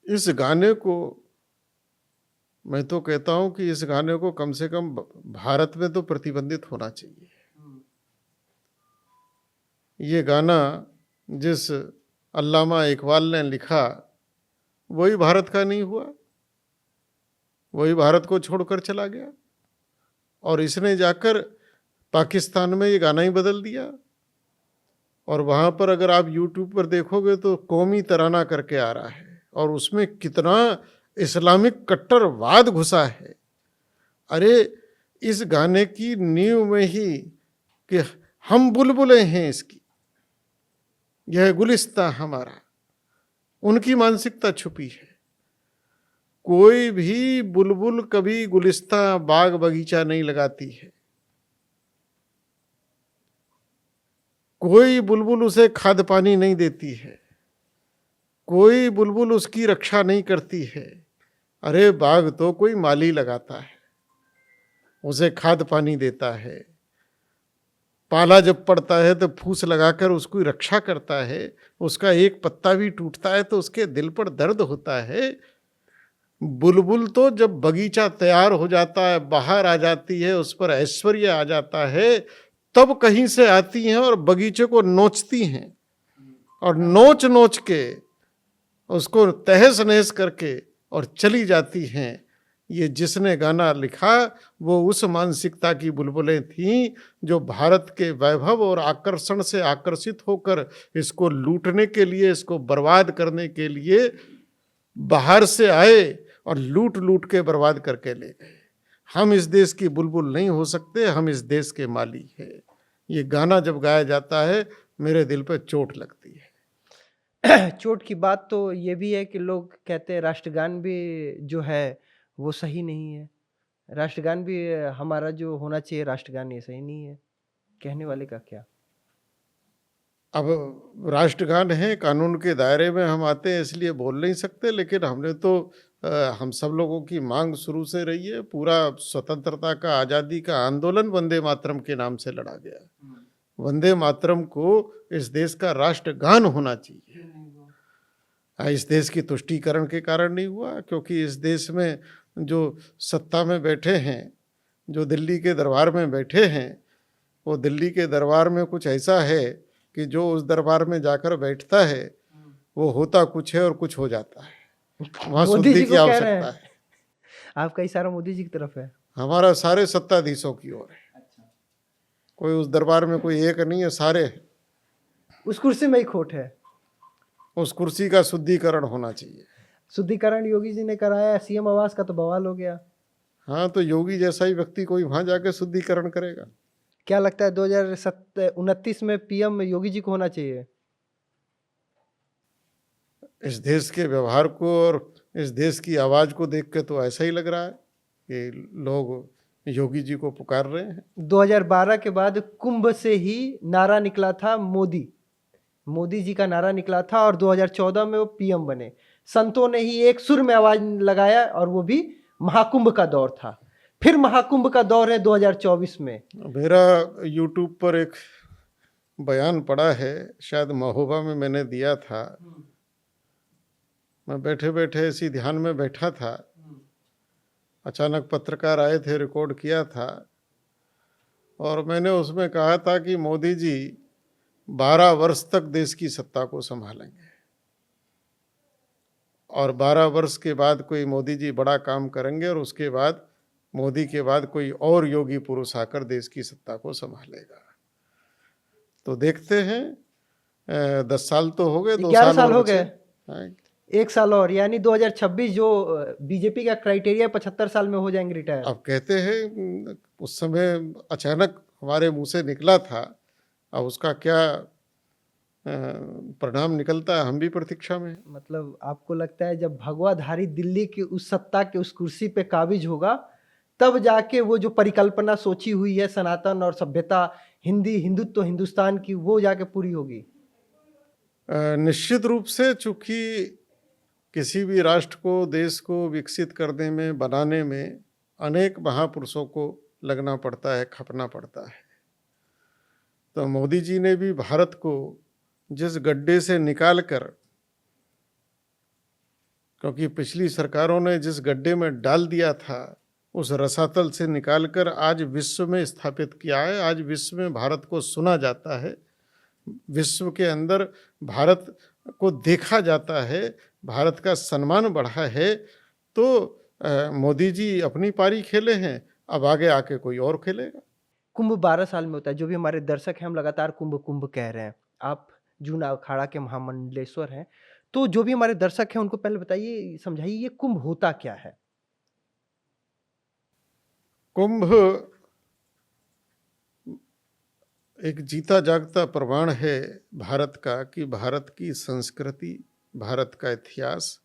इस गाने को मैं तो कहता हूं कि इस गाने को कम से कम भारत में तो प्रतिबंधित होना चाहिए। ये गाना जिस अल्लामा इकबाल ने लिखा, वही भारत का नहीं हुआ, वही भारत को छोड़कर चला गया और इसने जाकर पाकिस्तान में ये गाना ही बदल दिया। और वहाँ पर अगर आप यूट्यूब पर देखोगे तो कौमी तराना करके आ रहा है और उसमें कितना इस्लामिक कट्टरवाद घुसा है। अरे इस गाने की नींव में ही कि हम बुलबुलें हैं इसकी, यह गुलिस्तां हमारा, उनकी मानसिकता छुपी है। कोई भी बुलबुल कभी गुलिस्तां बाग बगीचा नहीं लगाती है, कोई बुलबुल उसे खाद पानी नहीं देती है, कोई बुलबुल उसकी रक्षा नहीं करती है। अरे बाग तो कोई माली लगाता है, उसे खाद पानी देता है, पाला जब पड़ता है तो फूस लगाकर उसकी रक्षा करता है, उसका एक पत्ता भी टूटता है तो उसके दिल पर दर्द होता है। बुलबुल तो जब बगीचा तैयार हो जाता है, बाहर आ जाती है, उस पर ऐश्वर्य आ जाता है, तब कहीं से आती हैं और बगीचे को नोचती हैं और नोच नोच के उसको तहस नहस करके और चली जाती हैं। ये जिसने गाना लिखा वो उस मानसिकता की बुलबुलें थीं जो भारत के वैभव और आकर्षण से आकर्षित होकर इसको लूटने के लिए, इसको बर्बाद करने के लिए बाहर से आए और लूट लूट के बर्बाद करके ले गए। हम इस देश की बुलबुल नहीं हो सकते, हम इस देश के माली हैं। ये गाना जब गाया जाता है मेरे दिल पर चोट लगती है। चोट की बात तो ये भी है कि लोग कहते हैं राष्ट्रगान भी जो है वो सही नहीं है। राष्ट्रगान भी हमारा जो होना चाहिए राष्ट्रगान ये सही नहीं है। कहने वाले का क्या? अब राष्ट्रगान है, कानून के दायरे में हम आते हैं इसलिए बोल नहीं सकते, लेकिन हमने तो हम सब लोगों की मांग शुरू से रही है। पूरा स्वतंत्रता का, आज़ादी का आंदोलन वंदे मातरम के नाम से लड़ा गया। वंदे मातरम को इस देश का राष्ट्रगान होना चाहिए। इस देश की तुष्टीकरण के कारण नहीं हुआ, क्योंकि इस देश में जो सत्ता में बैठे हैं, जो दिल्ली के दरबार में बैठे हैं, वो दिल्ली के दरबार में कुछ ऐसा है कि जो उस दरबार में जाकर बैठता है वो होता कुछ है और कुछ हो जाता है। वहाँ मोदी जी शुद्धि को की कह रहे आवश्यकता हैं। है। आपका इशारा मोदी जी की तरफ है। हमारा सारे सत्ताधीशों की ओर है। कोई उस दरबार में कोई एक नहीं है, सारे हैं। उस कुर्सी में ही खोट है। उस कुर्सी का शुद्धिकरण होना चाहिए। शुद्धिकरण योगी जी ने कराया, सीएम आवास का तो बवाल हो गया। हाँ, तो योगी जैसा ही व्यक्ति कोई वहां जाके शुद्धिकरण करेगा। क्या लगता है 2029 में पीएम योगी जी को होना चाहिए? इस देश के व्यवहार को और इस देश की आवाज को देख के तो ऐसा ही लग रहा है कि लोग योगी जी को पुकार रहे हैं। 2012 के बाद कुंभ से ही नारा निकला था, मोदी जी का नारा निकला था, और 2014 में वो पीएम बने। संतों ने ही एक सुर में आवाज लगाया और वो भी महाकुंभ का दौर था। फिर महाकुंभ का दौर है 2024 में। मेरा यूट्यूब पर एक बयान पड़ा है, शायद महोबा में मैंने दिया था। मैं बैठे बैठे इसी ध्यान में बैठा था, अचानक पत्रकार आए थे, रिकॉर्ड किया था, और मैंने उसमें कहा था कि मोदी जी 12 वर्ष तक देश की सत्ता को संभालेंगे और 12 वर्ष के बाद कोई मोदी जी बड़ा काम करेंगे और उसके बाद मोदी के बाद कोई और योगी पुरुष आकर देश की सत्ता को संभालेगा। तो देखते हैं, 10 साल तो हो गए, 11 साल हो गए, हाँ। 1 साल और, यानी 2026 जो बीजेपी का क्राइटेरिया 75 साल में हो जाएंगे रिटायर। अब कहते हैं उस समय अचानक हमारे मुंह से निकला था, अब उसका क्या परिणाम निकलता है हम भी प्रतीक्षा में। मतलब आपको लगता है जब भगवाधारी दिल्ली की उस सत्ता के उस कुर्सी पे काबिज होगा तब जाके वो जो परिकल्पना सोची हुई है सनातन और सभ्यता, हिंदुत्व हिंदुस्तान की, वो जाके पूरी होगी? निश्चित रूप से, चूंकि किसी भी राष्ट्र को, देश को विकसित करने में, बनाने में अनेक महापुरुषों को लगना पड़ता है, खपना पड़ता है। तो मोदी जी ने भी भारत को जिस गड्ढे से निकालकर, क्योंकि पिछली सरकारों ने जिस गड्ढे में डाल दिया था, उस रसातल से निकालकर आज विश्व में स्थापित किया है। आज विश्व में भारत को सुना जाता है, विश्व के अंदर भारत को देखा जाता है, भारत का सम्मान बढ़ा है। तो मोदी जी अपनी पारी खेले हैं, अब आगे आके कोई और खेलेगा। कुंभ 12 साल में होता है। जो भी हमारे दर्शक हैं, हम लगातार कुंभ कुंभ कह रहे हैं। आप जूना अखाड़ा के महामंडलेश्वर हैं, तो जो भी हमारे दर्शक हैं उनको पहले बताइए, समझाइए ये कुंभ होता क्या है? कुंभ एक जीता जागता प्रमाण है भारत का, कि भारत की संस्कृति, भारत का इतिहास,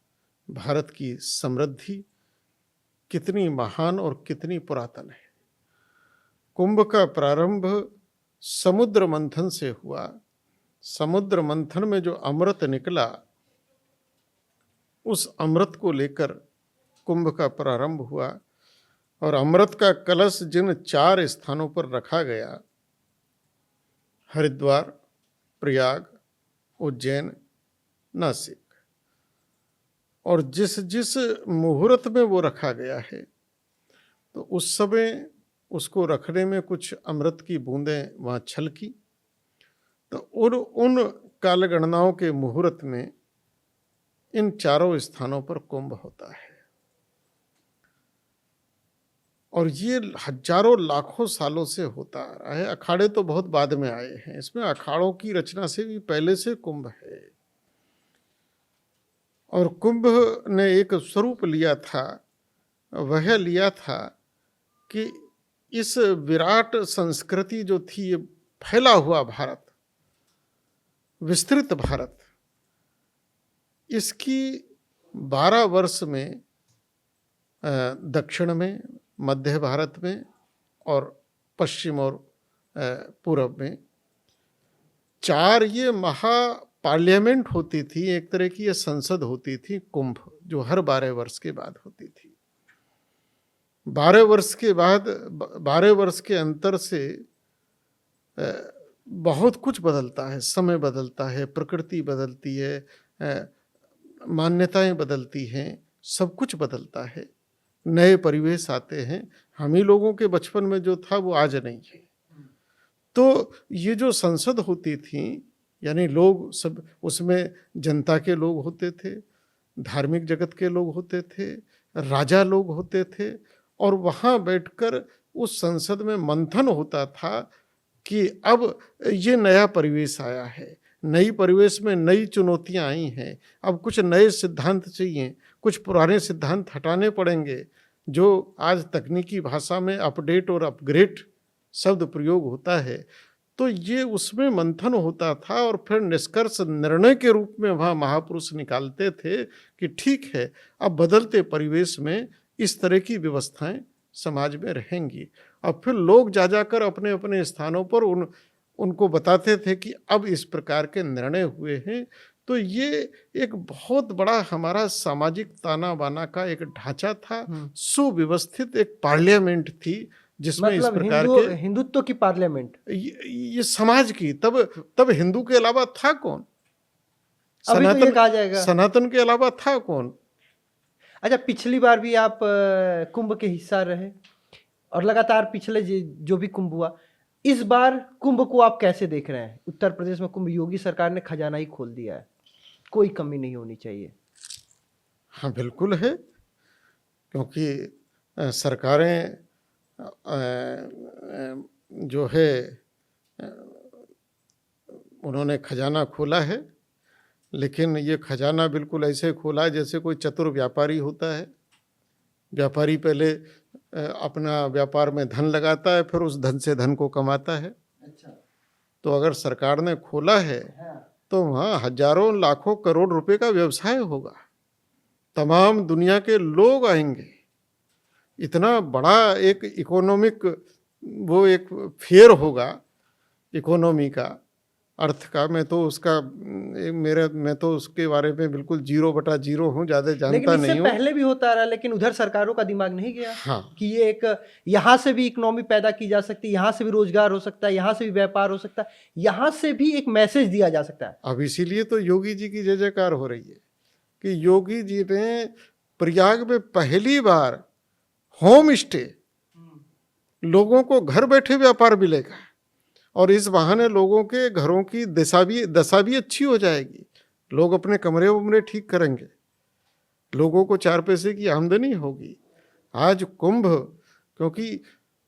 भारत की समृद्धि कितनी महान और कितनी पुरातन है। कुंभ का प्रारंभ समुद्र मंथन से हुआ। समुद्र मंथन में जो अमृत निकला, उस अमृत को लेकर कुंभ का प्रारंभ हुआ। और अमृत का कलश जिन 4 स्थानों पर रखा गया, हरिद्वार, प्रयाग, उज्जैन, नासिक। और जिस जिस मुहूर्त में वो रखा गया है, तो उस समय उसको रखने में कुछ अमृत की बूंदें वहाँ छलकी। तो उन कालगणनाओं के मुहूर्त में इन चारों स्थानों पर कुंभ होता है। और ये हजारों लाखों सालों से होता आ रहा है। अखाड़े तो बहुत बाद में आए हैं, इसमें अखाड़ों की रचना से भी पहले से कुंभ है। और कुंभ ने एक स्वरूप लिया था, वह लिया था कि इस विराट संस्कृति जो थी, ये फैला हुआ भारत, विस्तृत भारत, इसकी 12 वर्ष में दक्षिण में, मध्य भारत में और पश्चिम और पूरब में 4 ये महा पार्लियामेंट होती थी, एक तरह की ये संसद होती थी कुंभ, जो हर 12 वर्ष के बाद होती थी। 12 वर्ष के बाद, 12 वर्ष के अंतर से बहुत कुछ बदलता है, समय बदलता है, प्रकृति बदलती है, मान्यताएं बदलती हैं, सब कुछ बदलता है, नए परिवेश आते हैं। हम ही लोगों के बचपन में जो था वो आज नहीं है। तो ये जो संसद होती थी, यानी लोग सब, उसमें जनता के लोग होते थे, धार्मिक जगत के लोग होते थे, राजा लोग होते थे, और वहाँ बैठकर उस संसद में मंथन होता था कि अब ये नया परिवेश आया है, नई परिवेश में नई चुनौतियां आई हैं, अब कुछ नए सिद्धांत चाहिए, कुछ पुराने सिद्धांत हटाने पड़ेंगे, जो आज तकनीकी भाषा में अपडेट और अपग्रेड शब्द प्रयोग होता है। तो ये उसमें मंथन होता था और फिर निष्कर्ष निर्णय के रूप में वहाँ महापुरुष निकालते थे कि ठीक है, अब बदलते परिवेश में इस तरह की व्यवस्थाएं समाज में रहेंगी। और फिर लोग जा जाकर अपने अपने स्थानों पर उनको बताते थे कि अब इस प्रकार के निर्णय हुए हैं। तो ये एक बहुत बड़ा हमारा सामाजिक ताना बाना का एक ढांचा था, सुव्यवस्थित एक पार्लियामेंट थी, जिसमें इस प्रकार के हिंदुत्व की पार्लियामेंट, ये समाज की। तब हिंदू के अलावा था कौन? सनातन कहा जाएगा, सनातन के अलावा था कौन? अच्छा, पिछली बार भी आप कुंभ के हिस्सा रहे और लगातार पिछले जो भी कुंभ हुआ, इस बार कुंभ को आप कैसे देख रहे हैं? उत्तर प्रदेश में कुंभ, योगी सरकार ने खजाना ही खोल दिया है, कोई कमी नहीं होनी चाहिए। हाँ बिल्कुल है, क्योंकि सरकारें जो है उन्होंने खजाना खोला है, लेकिन ये खजाना बिल्कुल ऐसे खोला है जैसे कोई चतुर व्यापारी होता है। व्यापारी पहले अपना व्यापार में धन लगाता है, फिर उस धन से धन को कमाता है। अच्छा। तो अगर सरकार ने खोला है तो वहाँ हजारों लाखों करोड़ रुपए का व्यवसाय होगा, तमाम दुनिया के लोग आएंगे, इतना बड़ा एक इकोनॉमिक वो एक फेयर होगा इकोनॉमी का, अर्थ का। मैं तो उसके बारे में बिल्कुल 0/0 हूँ, ज़्यादा जानता नहीं हूँ। पहले भी होता रहा, लेकिन उधर सरकारों का दिमाग नहीं गया। हाँ। कि ये एक यहाँ से भी इकोनॉमी पैदा की जा सकती है, यहाँ से भी रोजगार हो सकता है, यहाँ से भी व्यापार हो सकता है, यहाँ से भी एक मैसेज दिया जा सकता है। अब इसीलिए तो योगी जी की जय जयकार हो रही है कि योगी जी ने प्रयाग में पहली बार होम स्टे, लोगों को घर बैठे व्यापार मिलेगा, और इस बहाने लोगों के घरों की दशा भी अच्छी हो जाएगी। लोग अपने कमरे उमरे ठीक करेंगे, लोगों को 4 पैसे की आमदनी होगी। आज कुंभ, क्योंकि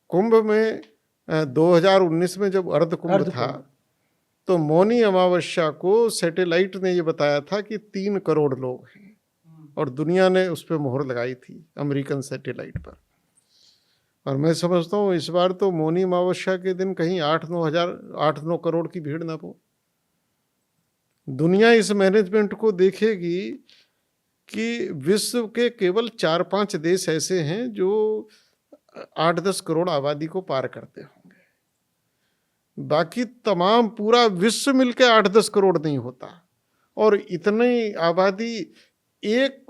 कुंभ में 2019 में जब अर्ध कुंभ था, तो मौनी अमावस्या को सैटेलाइट ने ये बताया था कि 3 करोड़ लोग हैं, और दुनिया ने उस पर मोहर लगाई थी, अमेरिकन सैटेलाइट पर। और मैं समझता हूँ इस बार तो मौनी अमावस्या के दिन कहीं 8-9 करोड़ की भीड़ ना हो। दुनिया इस मैनेजमेंट को देखेगी कि विश्व के केवल 4-5 देश ऐसे हैं जो 8-10 करोड़ आबादी को पार करते होंगे, बाकी तमाम पूरा विश्व मिलकर 8-10 करोड़ नहीं होता। और इतनी आबादी एक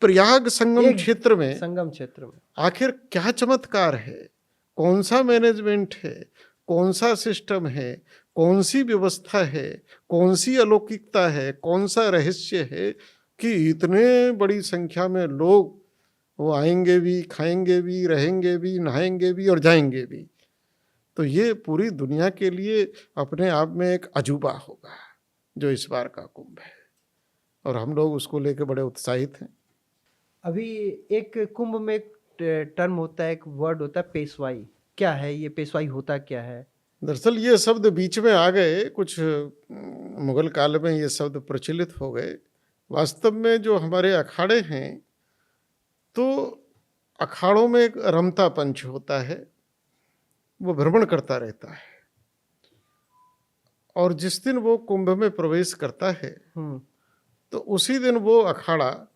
प्रयाग संगम क्षेत्र में आखिर क्या चमत्कार है, कौन सा मैनेजमेंट है, कौन सा सिस्टम है, कौन सी व्यवस्था है, कौन सी अलौकिकता है, कौन सा रहस्य है कि इतने बड़ी संख्या में लोग वो आएंगे भी, खाएंगे भी, रहेंगे भी, नहाएंगे भी और जाएंगे भी। तो ये पूरी दुनिया के लिए अपने आप में एक अजूबा होगा जो इस बार का कुंभ है, और हम लोग उसको लेकर बड़े उत्साहित हैं। अभी एक कुंभ में एक टर्म होता है, एक वर्ड होता है पेशवाई। क्या है ये पेशवाई, होता क्या है? दरअसल ये शब्द बीच में आ गए, कुछ मुगल काल में ये शब्द प्रचलित हो गए। वास्तव में जो हमारे अखाड़े हैं, तो अखाड़ों में एक रमता पंच होता है, वो भ्रमण करता रहता है, और जिस दिन वो कुंभ में प्रवेश करता है तो उसी दिन वो अखाड़ा,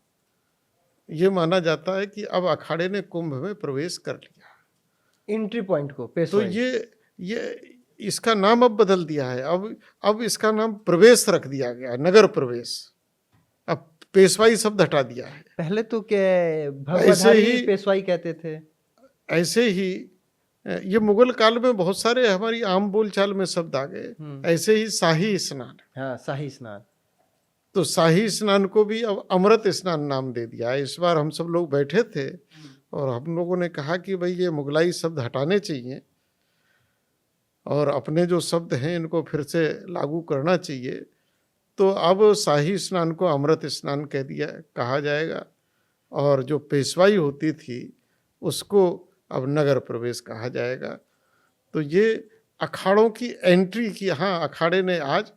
ये माना जाता है कि अब अखाड़े ने कुंभ में प्रवेश कर लिया। एंट्री पॉइंट को तो पेशवाई। ये इसका नाम अब बदल दिया है, अब इसका नाम प्रवेश रख दिया गया है, नगर प्रवेश। अब पेशवाई शब्द हटा दिया है। पहले तो क्या भगवधारी पेशवाई कहते थे। ऐसे ही ये मुगल काल में बहुत सारे हमारी आम बोलचाल में शब्द आ गए। ऐसे ही शाही स्नान, हाँ, शाही स्नान। तो शाही स्नान को भी अब अमृत स्नान नाम दे दिया है। इस बार हम सब लोग बैठे थे और हम लोगों ने कहा कि भाई ये मुगलाई शब्द हटाने चाहिए और अपने जो शब्द हैं इनको फिर से लागू करना चाहिए। तो अब शाही स्नान को अमृत स्नान कहा जाएगा, और जो पेशवाई होती थी उसको अब नगर प्रवेश कहा जाएगा। तो ये अखाड़ों की एंट्री की, हाँ अखाड़े ने आज,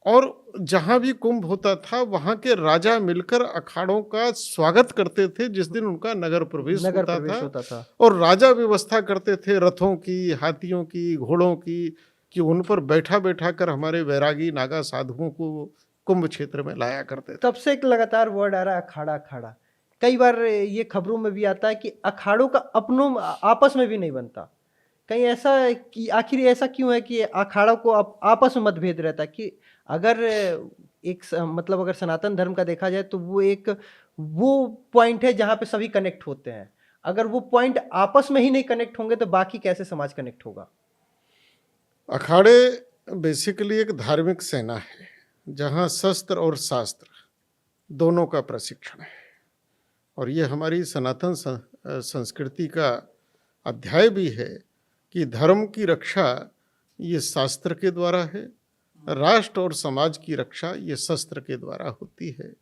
और जहाँ भी कुंभ होता था वहाँ के राजा मिलकर अखाड़ों का स्वागत करते थे जिस दिन उनका नगर प्रवेश होता था। और राजा व्यवस्था करते थे रथों की, हाथियों की, घोड़ों की, कि उन पर बैठा बैठा कर हमारे वैरागी नागा साधुओं को कुंभ क्षेत्र में लाया करते थे। तब से एक लगातार वर्ड आ रहा है अखाड़ा। अखाड़ा कई बार ये खबरों में भी आता है कि अखाड़ों का अपनों आपस में भी नहीं बनता। कहीं ऐसा कि आखिर ऐसा क्यों है कि अखाड़ों को आपस में मतभेद रहता है? कि अगर मतलब अगर सनातन धर्म का देखा जाए तो वो पॉइंट है जहाँ पे सभी कनेक्ट होते हैं। अगर वो पॉइंट आपस में ही नहीं कनेक्ट होंगे तो बाकी कैसे समाज कनेक्ट होगा? अखाड़े बेसिकली एक धार्मिक सेना है जहाँ शस्त्र और शास्त्र दोनों का प्रशिक्षण है, और ये हमारी सनातन संस्कृति का अध्याय भी है कि धर्म की रक्षा ये शास्त्र के द्वारा है, राष्ट्र और समाज की रक्षा ये शस्त्र के द्वारा होती है।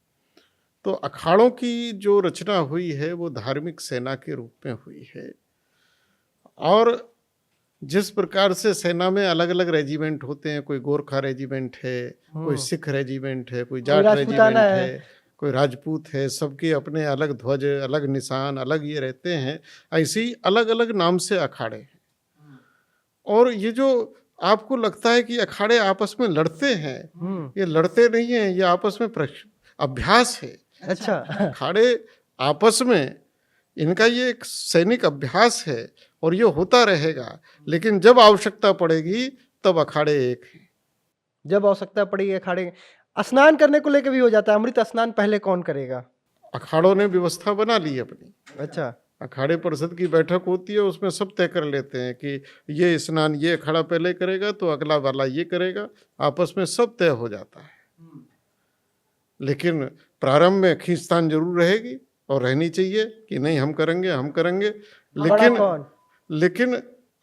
तो अखाड़ों की जो रचना हुई है वो धार्मिक सेना के रूप में हुई है, और जिस प्रकार से सेना में अलग अलग रेजिमेंट होते हैं, कोई गोरखा रेजिमेंट है, कोई सिख रेजिमेंट है, कोई जाट रेजिमेंट है, कोई राजपूत है, सबके अपने अलग ध्वज, अलग निशान, अलग ये रहते हैं। ऐसे ही अलग अलग नाम से अखाड़े हैं। और ये जो आपको लगता है कि अखाड़े आपस में लड़ते हैं, ये लड़ते नहीं हैं, ये आपस में अभ्यास है। अच्छा, अखाड़े आपस में इनका ये एक सैनिक अभ्यास है और ये होता रहेगा, लेकिन जब आवश्यकता पड़ेगी तब अखाड़े एक हैं। जब आवश्यकता पड़ेगी अखाड़े। स्नान करने को लेकर भी हो जाता है। अमृत स्नान पहले कौन करेगा? अखाड़ों ने व्यवस्था बना ली अपनी। अच्छा, अखाड़े परिषद की बैठक होती है, उसमें सब तय कर लेते हैं कि ये स्नान ये अखाड़ा पहले करेगा तो अगला वाला ये करेगा, आपस में सब तय हो जाता है। लेकिन प्रारंभ में खींचतान जरूर रहेगी और रहनी चाहिए कि नहीं हम करेंगे, लेकिन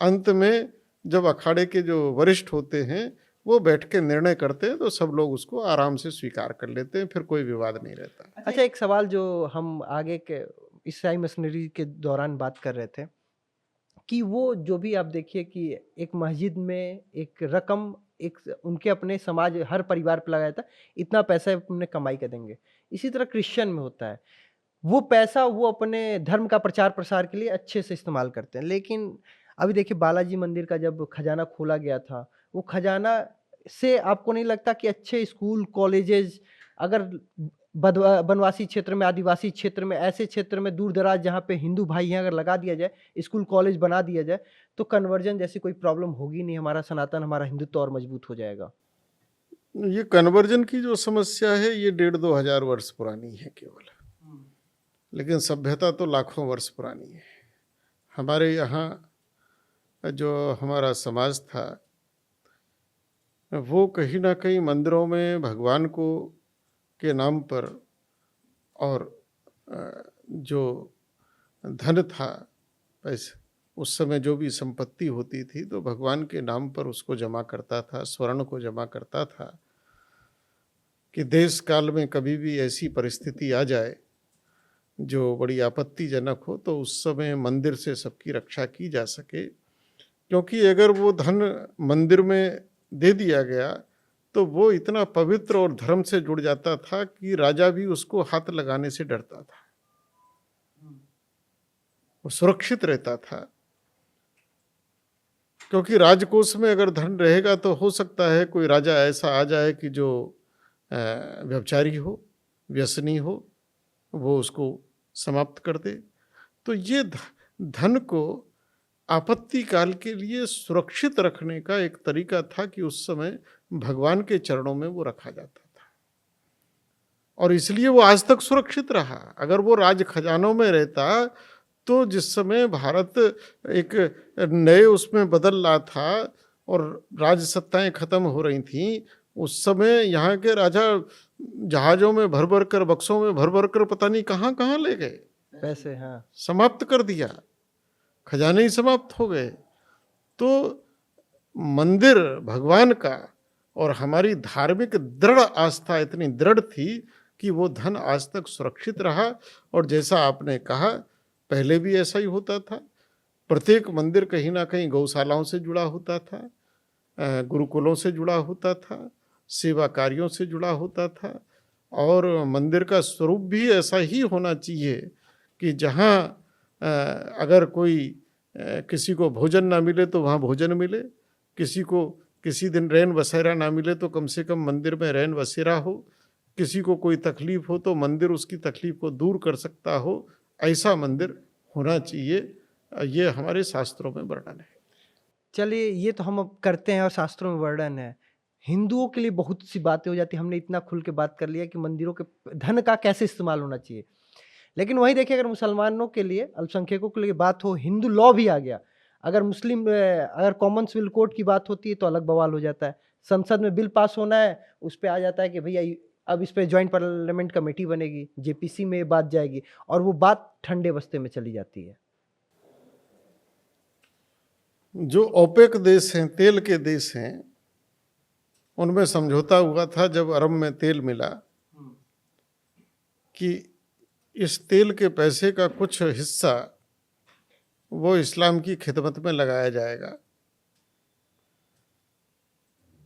अंत में जब अखाड़े के जो वरिष्ठ होते हैं वो बैठ के निर्णय करते हैं तो सब लोग उसको आराम से स्वीकार कर लेते हैं, फिर कोई विवाद नहीं रहता। अच्छा, एक सवाल जो हम आगे के ईसाई मिशनरी के दौरान बात कर रहे थे कि वो जो भी आप देखिए कि एक मस्जिद में एक रकम एक उनके अपने समाज हर परिवार पर लगाया था, इतना पैसा अपने कमाई कर देंगे। इसी तरह क्रिश्चियन में होता है, वो पैसा वो अपने धर्म का प्रचार प्रसार के लिए अच्छे से इस्तेमाल करते हैं। लेकिन अभी देखिए बालाजी मंदिर का जब खजाना खोला गया था, वो खजाना से आपको नहीं लगता कि अच्छे स्कूल कॉलेजेस अगर बनवासी क्षेत्र में, आदिवासी क्षेत्र में, ऐसे क्षेत्र में दूर दराज जहाँ पे हिंदू भाई हैं, अगर लगा दिया जाए, स्कूल कॉलेज बना दिया जाए, तो कन्वर्जन जैसी कोई प्रॉब्लम होगी नहीं। हमारा सनातन, हमारा हिंदुत्व और मजबूत हो जाएगा। ये कन्वर्जन की जो समस्या है ये 1,500-2 हजार वर्ष पुरानी है केवल, लेकिन सभ्यता तो लाखों वर्ष पुरानी है। हमारे यहाँ जो हमारा समाज था वो कहीं ना कहीं मंदिरों में भगवान को के नाम पर और जो धन था, पैसे, उस समय जो भी संपत्ति होती थी तो भगवान के नाम पर उसको जमा करता था, स्वर्ण को जमा करता था कि देश काल में कभी भी ऐसी परिस्थिति आ जाए जो बड़ी आपत्तिजनक हो तो उस समय मंदिर से सबकी रक्षा की जा सके। क्योंकि अगर वो धन मंदिर में दे दिया गया तो वो इतना पवित्र और धर्म से जुड़ जाता था कि राजा भी उसको हाथ लगाने से डरता था, वो सुरक्षित रहता था। क्योंकि राजकोष में अगर धन रहेगा तो हो सकता है कोई राजा ऐसा आ जाए कि जो व्यभिचारी हो, व्यसनी हो, वो उसको समाप्त कर दे। तो ये धन को आपत्ति काल के लिए सुरक्षित रखने का एक तरीका था कि उस समय भगवान के चरणों में वो रखा जाता था और इसलिए वो आज तक सुरक्षित रहा। अगर वो राज खजानों में रहता तो जिस समय भारत एक नए उसमें बदल रहा था और राजसत्ताएं खत्म हो रही थीं, उस समय यहाँ के राजा जहाजों में भर भर कर, बक्सों में भर भर कर पता नहीं कहाँ कहाँ ले गए पैसे, हाँ, समाप्त कर दिया, खजाने ही समाप्त हो गए। तो मंदिर भगवान का और हमारी धार्मिक दृढ़ आस्था इतनी दृढ़ थी कि वो धन आज तक सुरक्षित रहा। और जैसा आपने कहा, पहले भी ऐसा ही होता था। प्रत्येक मंदिर कहीं ना कहीं गौशालाओं से जुड़ा होता था, गुरुकुलों से जुड़ा होता था, सेवा कार्यों से जुड़ा होता था। और मंदिर का स्वरूप भी ऐसा ही होना चाहिए कि जहाँ अगर कोई किसी को भोजन ना मिले तो वहाँ भोजन मिले, किसी को किसी दिन रैन बसेरा ना मिले तो कम से कम मंदिर में रैन बसेरा हो, किसी को कोई तकलीफ हो तो मंदिर उसकी तकलीफ को दूर कर सकता हो, ऐसा मंदिर होना चाहिए। ये हमारे शास्त्रों में वर्णन है। चलिए, ये तो हम अब करते हैं और शास्त्रों में वर्णन है। हिंदुओं के लिए बहुत सी बातें हो जाती हैं, हमने इतना खुल के बात कर लिया कि मंदिरों के धन का कैसे इस्तेमाल होना चाहिए। लेकिन वहीं देखिए, अगर मुसलमानों के लिए, अल्पसंख्यकों के लिए बात हो, हिंदू लॉ भी आ गया। अगर कॉमन सिविल कोड की बात होती है तो अलग बवाल हो जाता है। संसद में बिल पास होना है, उस पे आ जाता है कि भैया अब इस पे जॉइंट पार्लियामेंट कमेटी बनेगी, जेपीसी में बात जाएगी और वो बात ठंडे बस्ते में चली जाती है। जो ओपेक देश हैं, तेल के देश हैं, उनमें समझौता हुआ था जब अरब में तेल मिला कि इस तेल के पैसे का कुछ हिस्सा वो इस्लाम की खिदमत में लगाया जाएगा,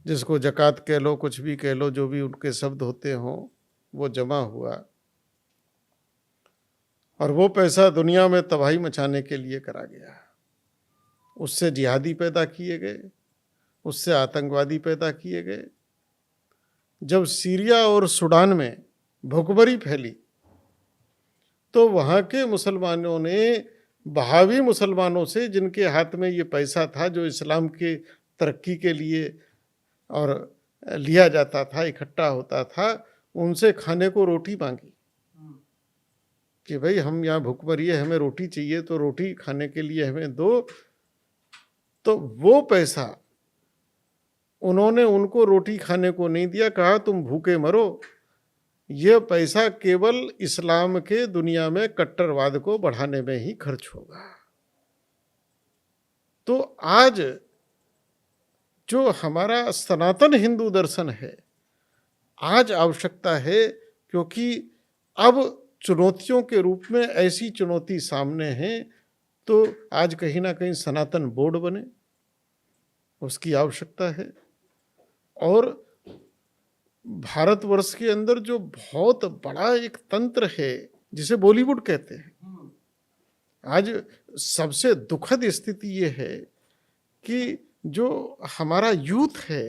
जिसको जकात कह लो, कुछ भी कह लो, जो भी उनके शब्द होते हों, वो जमा हुआ और वो पैसा दुनिया में तबाही मचाने के लिए करा गया। उससे जिहादी पैदा किए गए, उससे आतंकवादी पैदा किए गए। जब सीरिया और सूडान में भुखमरी फैली तो वहाँ के मुसलमानों ने बहावी मुसलमानों से, जिनके हाथ में ये पैसा था जो इस्लाम के तरक्की के लिए और लिया जाता था, इकट्ठा होता था, उनसे खाने को रोटी मांगी कि भाई हम यहाँ भुखमरी है, हमें रोटी चाहिए, तो रोटी खाने के लिए हमें दो। तो वो पैसा उन्होंने उनको रोटी खाने को नहीं दिया, कहा तुम भूखे मरो। यह पैसा केवल इस्लाम के दुनिया में कट्टरवाद को बढ़ाने में ही खर्च होगा। तो आज जो हमारा सनातन हिंदू दर्शन है, आज आवश्यकता है, क्योंकि अब चुनौतियों के रूप में ऐसी चुनौती सामने है, तो आज कहीं ना कहीं सनातन बोर्ड बने, उसकी आवश्यकता है। और भारतवर्ष के अंदर जो बहुत बड़ा एक तंत्र है जिसे बॉलीवुड कहते हैं, आज सबसे दुखद स्थिति ये है कि जो हमारा यूथ है,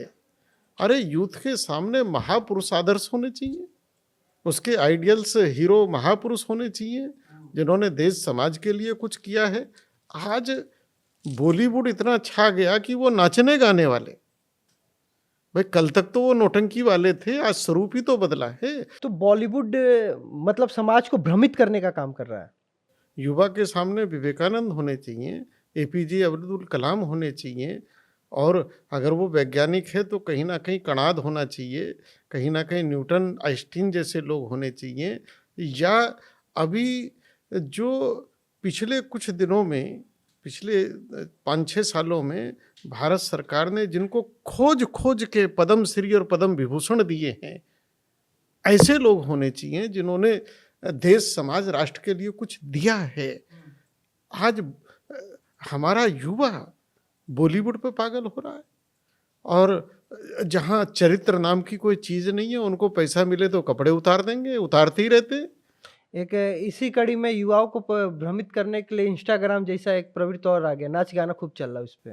अरे यूथ के सामने महापुरुष आदर्श होने चाहिए, उसके आइडियल्स हीरो महापुरुष होने चाहिए जिन्होंने देश समाज के लिए कुछ किया है। आज बॉलीवुड इतना छा गया कि वो नाचने गाने वाले, भाई कल तक तो वो नौटंकी वाले थे, आज स्वरूप ही तो बदला है। तो बॉलीवुड मतलब समाज को भ्रमित करने का काम कर रहा है। युवा के सामने विवेकानंद होने चाहिए, एपीजे अब्दुल कलाम होने चाहिए, और अगर वो वैज्ञानिक है तो कहीं ना कहीं कणाद होना चाहिए, कहीं ना कहीं न्यूटन आइंस्टीन जैसे लोग होने चाहिए। या अभी जो पिछले कुछ दिनों में, पिछले 5-6 सालों में भारत सरकार ने जिनको खोज खोज के पद्म श्री और पद्म विभूषण दिए हैं, ऐसे लोग होने चाहिए जिन्होंने देश समाज राष्ट्र के लिए कुछ दिया है। आज हमारा युवा बॉलीवुड पे पागल हो रहा है, और जहाँ चरित्र नाम की कोई चीज नहीं है, उनको पैसा मिले तो कपड़े उतार देंगे, उतारते ही रहते। एक इसी कड़ी में युवाओं को भ्रमित करने के लिए इंस्टाग्राम जैसा एक प्रवृत्ति और आ गया, नाच गाना खूब चल रहा है उस पे,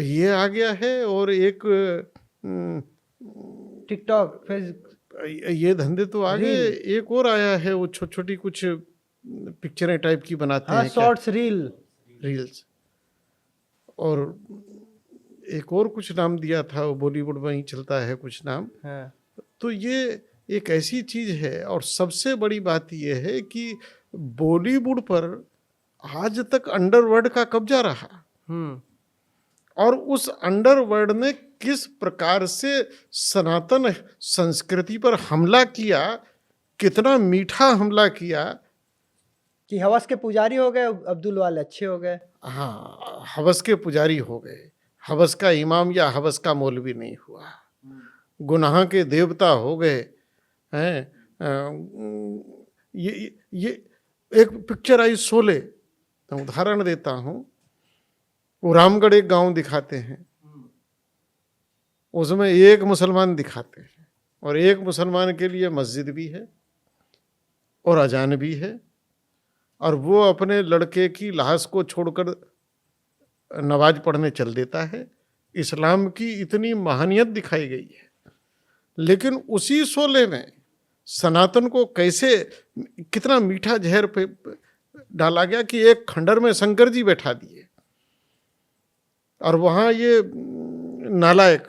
ये आ गया है। और एक टिकटॉक, फेसबुक, ये धंधे तो आ गए। रील। एक और आया है, वो छोटी छोटी कुछ पिक्चरें टाइप की बनाते हाँ, हैं, क्या? Shorts, reels. और एक और कुछ नाम दिया था, वो बॉलीवुड में ही चलता है कुछ नाम। हाँ। तो ये एक ऐसी चीज है। और सबसे बड़ी बात ये है कि बॉलीवुड पर आज तक अंडरवर्ल्ड का कब्जा रहा, और उस अंडरवर्ल्ड ने किस प्रकार से सनातन संस्कृति पर हमला किया, कितना मीठा हमला किया कि हवस के पुजारी हो गए, अब्दुल वाले अच्छे हो गए। हाँ, हवस के पुजारी हो गए, हवस का इमाम या हवस का मौलवी नहीं हुआ, गुनाह के देवता हो गए हैं। ये एक पिक्चर आई शोले, तो उदाहरण देता हूँ। वो रामगढ़ एक गांव दिखाते हैं, उसमें एक मुसलमान दिखाते हैं, और एक मुसलमान के लिए मस्जिद भी है और अजान भी है, और वो अपने लड़के की लाश को छोड़कर नमाज पढ़ने चल देता है। इस्लाम की इतनी महानियत दिखाई गई है, लेकिन उसी शोले में सनातन को कैसे, कितना मीठा जहर पे डाला गया कि एक खंडर में शंकर जी बैठा दिए, और वहाँ ये नालायक,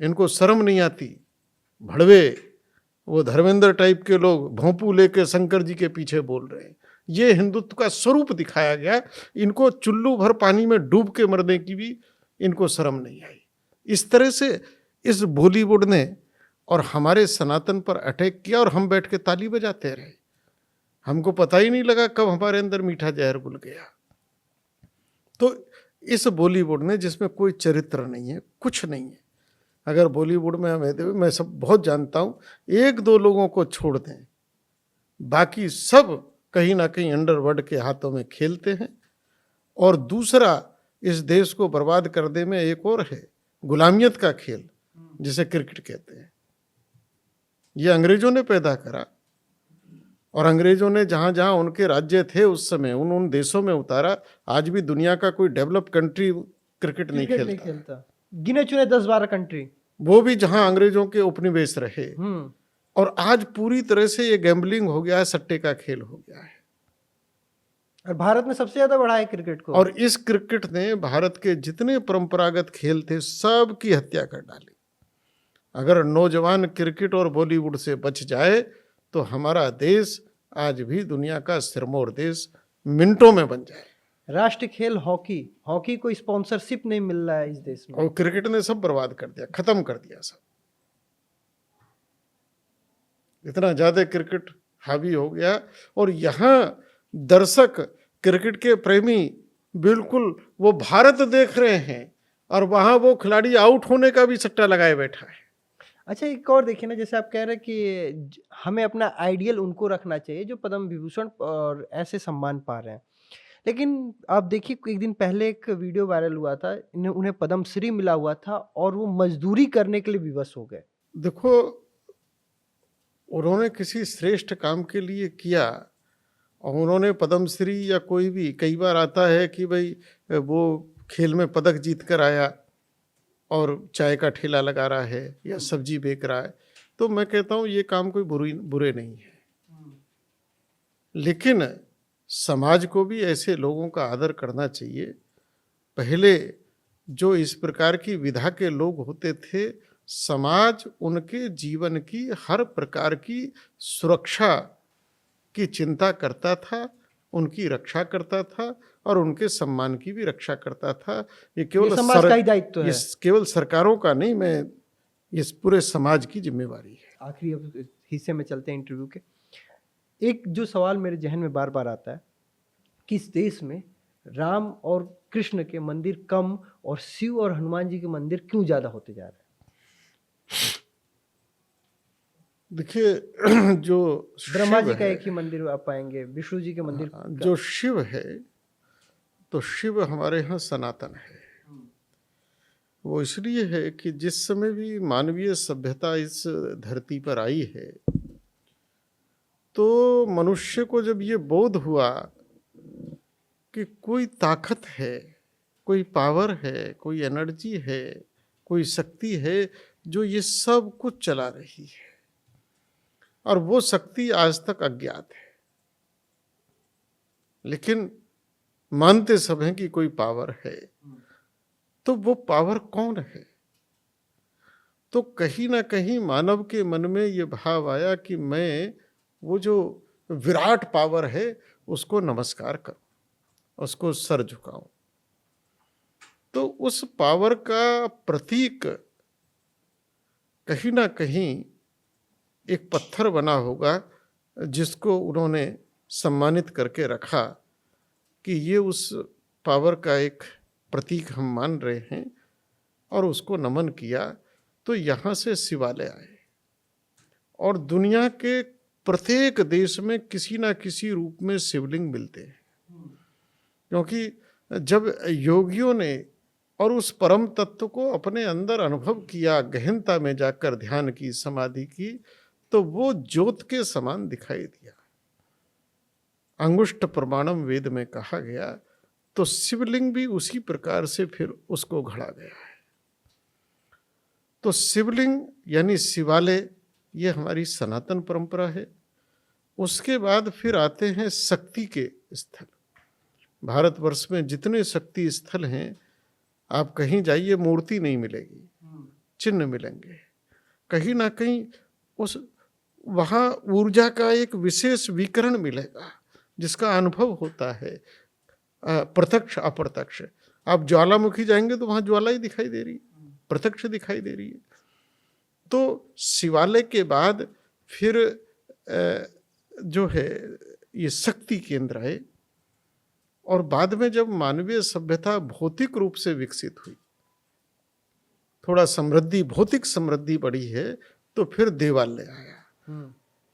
इनको शर्म नहीं आती, भड़वे, वो धर्मेंद्र टाइप के लोग भोंपू लेके शंकर जी के पीछे बोल रहे हैं। ये हिंदुत्व का स्वरूप दिखाया गया। इनको चुल्लू भर पानी में डूब के मरने की भी इनको शर्म नहीं आई। इस तरह से इस बॉलीवुड ने और हमारे सनातन पर अटैक किया, और हम बैठ के ताली बजाते रहे। हमको पता ही नहीं लगा कब हमारे अंदर मीठा जहर घुल गया। तो इस बॉलीवुड ने, जिसमें कोई चरित्र नहीं है, कुछ नहीं है, अगर बॉलीवुड में मैं सब बहुत जानता हूँ, 1-2 लोगों को छोड़ दें, बाकी सब कहीं ना कहीं अंडरवर्ल्ड के हाथों में खेलते हैं। और दूसरा, इस देश को बर्बाद कर दे में एक और है, गुलामियत का खेल, जिसे क्रिकेट कहते हैं। ये अंग्रेजों ने पैदा करा, और अंग्रेजों ने जहाँ जहाँ उनके राज्य थे उस समय उन देशों में उतारा। आज भी दुनिया का कोई डेवलप कंट्री क्रिकेट नहीं खेलता। गिने चुने 10-12 कंट्री, वो भी जहाँ अंग्रेजों के उपनिवेश रहे। और आज पूरी तरह से ये गैम्बलिंग हो गया है, सट्टे का खेल हो गया है। और भारत ने सबसे ज्यादा बढ़ाया क्रिकेट को, और इस क्रिकेट ने भारत के जितने परंपरागत खेल थे सब की हत्या कर डाली। अगर नौजवान क्रिकेट और बॉलीवुड से बच जाए तो हमारा देश आज भी दुनिया का सिरमौर देश मिनटों में बन जाए। राष्ट्रीय खेल हॉकी को स्पॉन्सरशिप नहीं मिल रहा है इस देश में, और क्रिकेट ने सब बर्बाद कर दिया, खत्म कर दिया सब। इतना ज्यादा क्रिकेट हावी हो गया, और यहाँ दर्शक, क्रिकेट के प्रेमी बिल्कुल वो भारत देख रहे हैं, और वहां वो खिलाड़ी आउट होने का भी सट्टा लगाए बैठा है। अच्छा, एक और देखिए ना, जैसे आप कह रहे हैं कि हमें अपना आइडियल उनको रखना चाहिए जो पद्म विभूषण और ऐसे सम्मान पा रहे हैं, लेकिन आप देखिए एक दिन पहले एक वीडियो वायरल हुआ था, उन्हें पद्म श्री मिला हुआ था और वो मजदूरी करने के लिए विवश हो गए। देखो, उन्होंने किसी श्रेष्ठ काम के लिए किया, और उन्होंने पद्म श्री या कोई भी, कई बार आता है कि भाई वो खेल में पदक जीत कर आया और चाय का ठेला लगा रहा है या सब्जी बेच रहा है, तो मैं कहता हूँ ये काम कोई बुरे नहीं है। लेकिन समाज को भी ऐसे लोगों का आदर करना चाहिए। पहले जो इस प्रकार की विधा के लोग होते थे, समाज उनके जीवन की हर प्रकार की सुरक्षा की चिंता करता था, उनकी रक्षा करता था और उनके सम्मान की भी रक्षा करता था। ये ये केवल समाज का ही दायित्व है। ये केवल सरकारों का नहीं, मैं इस पूरे समाज की जिम्मेवारी है। आखिरी अब हिस्से में चलते हैं इंटरव्यू के। एक जो सवाल मेरे जहन में बार बार आता है कि इस देश में राम और कृष्ण के मंदिर कम और शिव और हनुमान जी के मंदिर क्यों ज्यादा होते जा रहे हैं? देखिए, जो ब्रह्मा जी शिव का है, एक ही मंदिर आप पाएंगे, विष्णु जी के मंदिर जो शिव है, तो शिव हमारे यहाँ सनातन है। वो इसलिए है कि जिस समय भी मानवीय सभ्यता इस धरती पर आई है, तो मनुष्य को जब ये बोध हुआ कि कोई ताकत है, कोई पावर है, कोई एनर्जी है, कोई शक्ति है जो ये सब कुछ चला रही है, और वो शक्ति आज तक अज्ञात है, लेकिन मानते सब हैं कि कोई पावर है। तो वो पावर कौन है? तो कहीं ना कहीं मानव के मन में ये भाव आया कि मैं वो जो विराट पावर है उसको नमस्कार करूं, उसको सर झुकाऊं। तो उस पावर का प्रतीक कहीं ना कहीं एक पत्थर बना होगा जिसको उन्होंने सम्मानित करके रखा कि ये उस पावर का एक प्रतीक हम मान रहे हैं, और उसको नमन किया। तो यहाँ से शिवालय आए, और दुनिया के प्रत्येक देश में किसी ना किसी रूप में शिवलिंग मिलते हैं, क्योंकि जब योगियों ने और उस परम तत्व को अपने अंदर अनुभव किया, गहनता में जाकर ध्यान की, समाधि की, तो वो ज्योत के समान दिखाई दिया। अंगुष्ठ प्रमाणम वेद में कहा गया, तो शिवलिंग भी उसी प्रकार से फिर उसको घड़ा गया है। तो शिवलिंग यानी शिवालय, ये हमारी सनातन परंपरा है। उसके बाद फिर आते हैं शक्ति के स्थल। भारतवर्ष में जितने शक्ति स्थल हैं, आप कहीं जाइए मूर्ति नहीं मिलेगी, चिन्ह मिलेंगे। कहीं ना कहीं उस वहाँ ऊर्जा का एक विशेष विकिरण मिलेगा जिसका अनुभव होता है, प्रत्यक्ष अप्रत्यक्ष। आप ज्वालामुखी जाएंगे तो वहाँ ज्वाला ही दिखाई दे रही है, प्रत्यक्ष दिखाई दे रही है। तो शिवालय के बाद फिर जो है ये शक्ति केंद्र है, और बाद में जब मानवीय सभ्यता भौतिक रूप से विकसित हुई, थोड़ा समृद्धि, भौतिक समृद्धि बढ़ी है, तो फिर देवालय आया।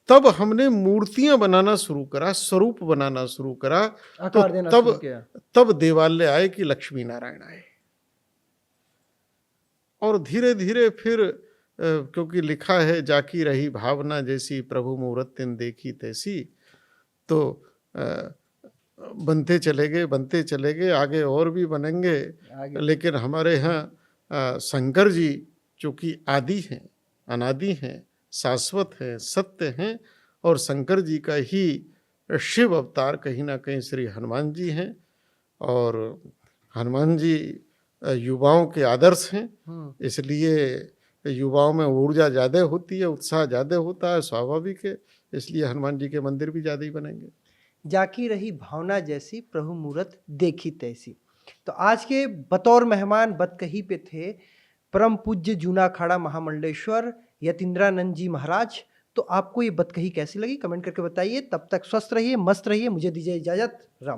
तब हमने मूर्तियां बनाना शुरू करा, स्वरूप बनाना शुरू करा, तो तब देवालय आए कि लक्ष्मी नारायण आए। और धीरे धीरे फिर क्योंकि लिखा है जाकी रही भावना जैसी, प्रभु मूरत तिन देखी तैसी, तो बनते चले गए, आगे और भी बनेंगे आगे। लेकिन हमारे यहाँ शंकर जी चूँकि आदि हैं, अनादि हैं, शाश्वत हैं, सत्य हैं, और शंकर जी का ही शिव अवतार कहीं ना कहीं श्री हनुमान जी हैं। और हनुमान जी युवाओं के आदर्श हैं, इसलिए युवाओं में ऊर्जा ज़्यादा होती है, उत्साह ज़्यादा होता है, स्वाभाविक है, इसलिए हनुमान जी के मंदिर भी ज़्यादा ही बनेंगे। जाकी रही भावना जैसी, प्रभु मूरत देखी तैसी। तो आज के बतौर मेहमान बतकही पे थे परम पूज्य जूना अखाड़ा महामंडलेश्वर यतीन्द्रानंद जी महाराज। तो आपको ये बतकही कैसी लगी कमेंट करके बताइए। तब तक स्वस्थ रहिए, मस्त रहिए, मुझे दीजिए इजाजत। राम।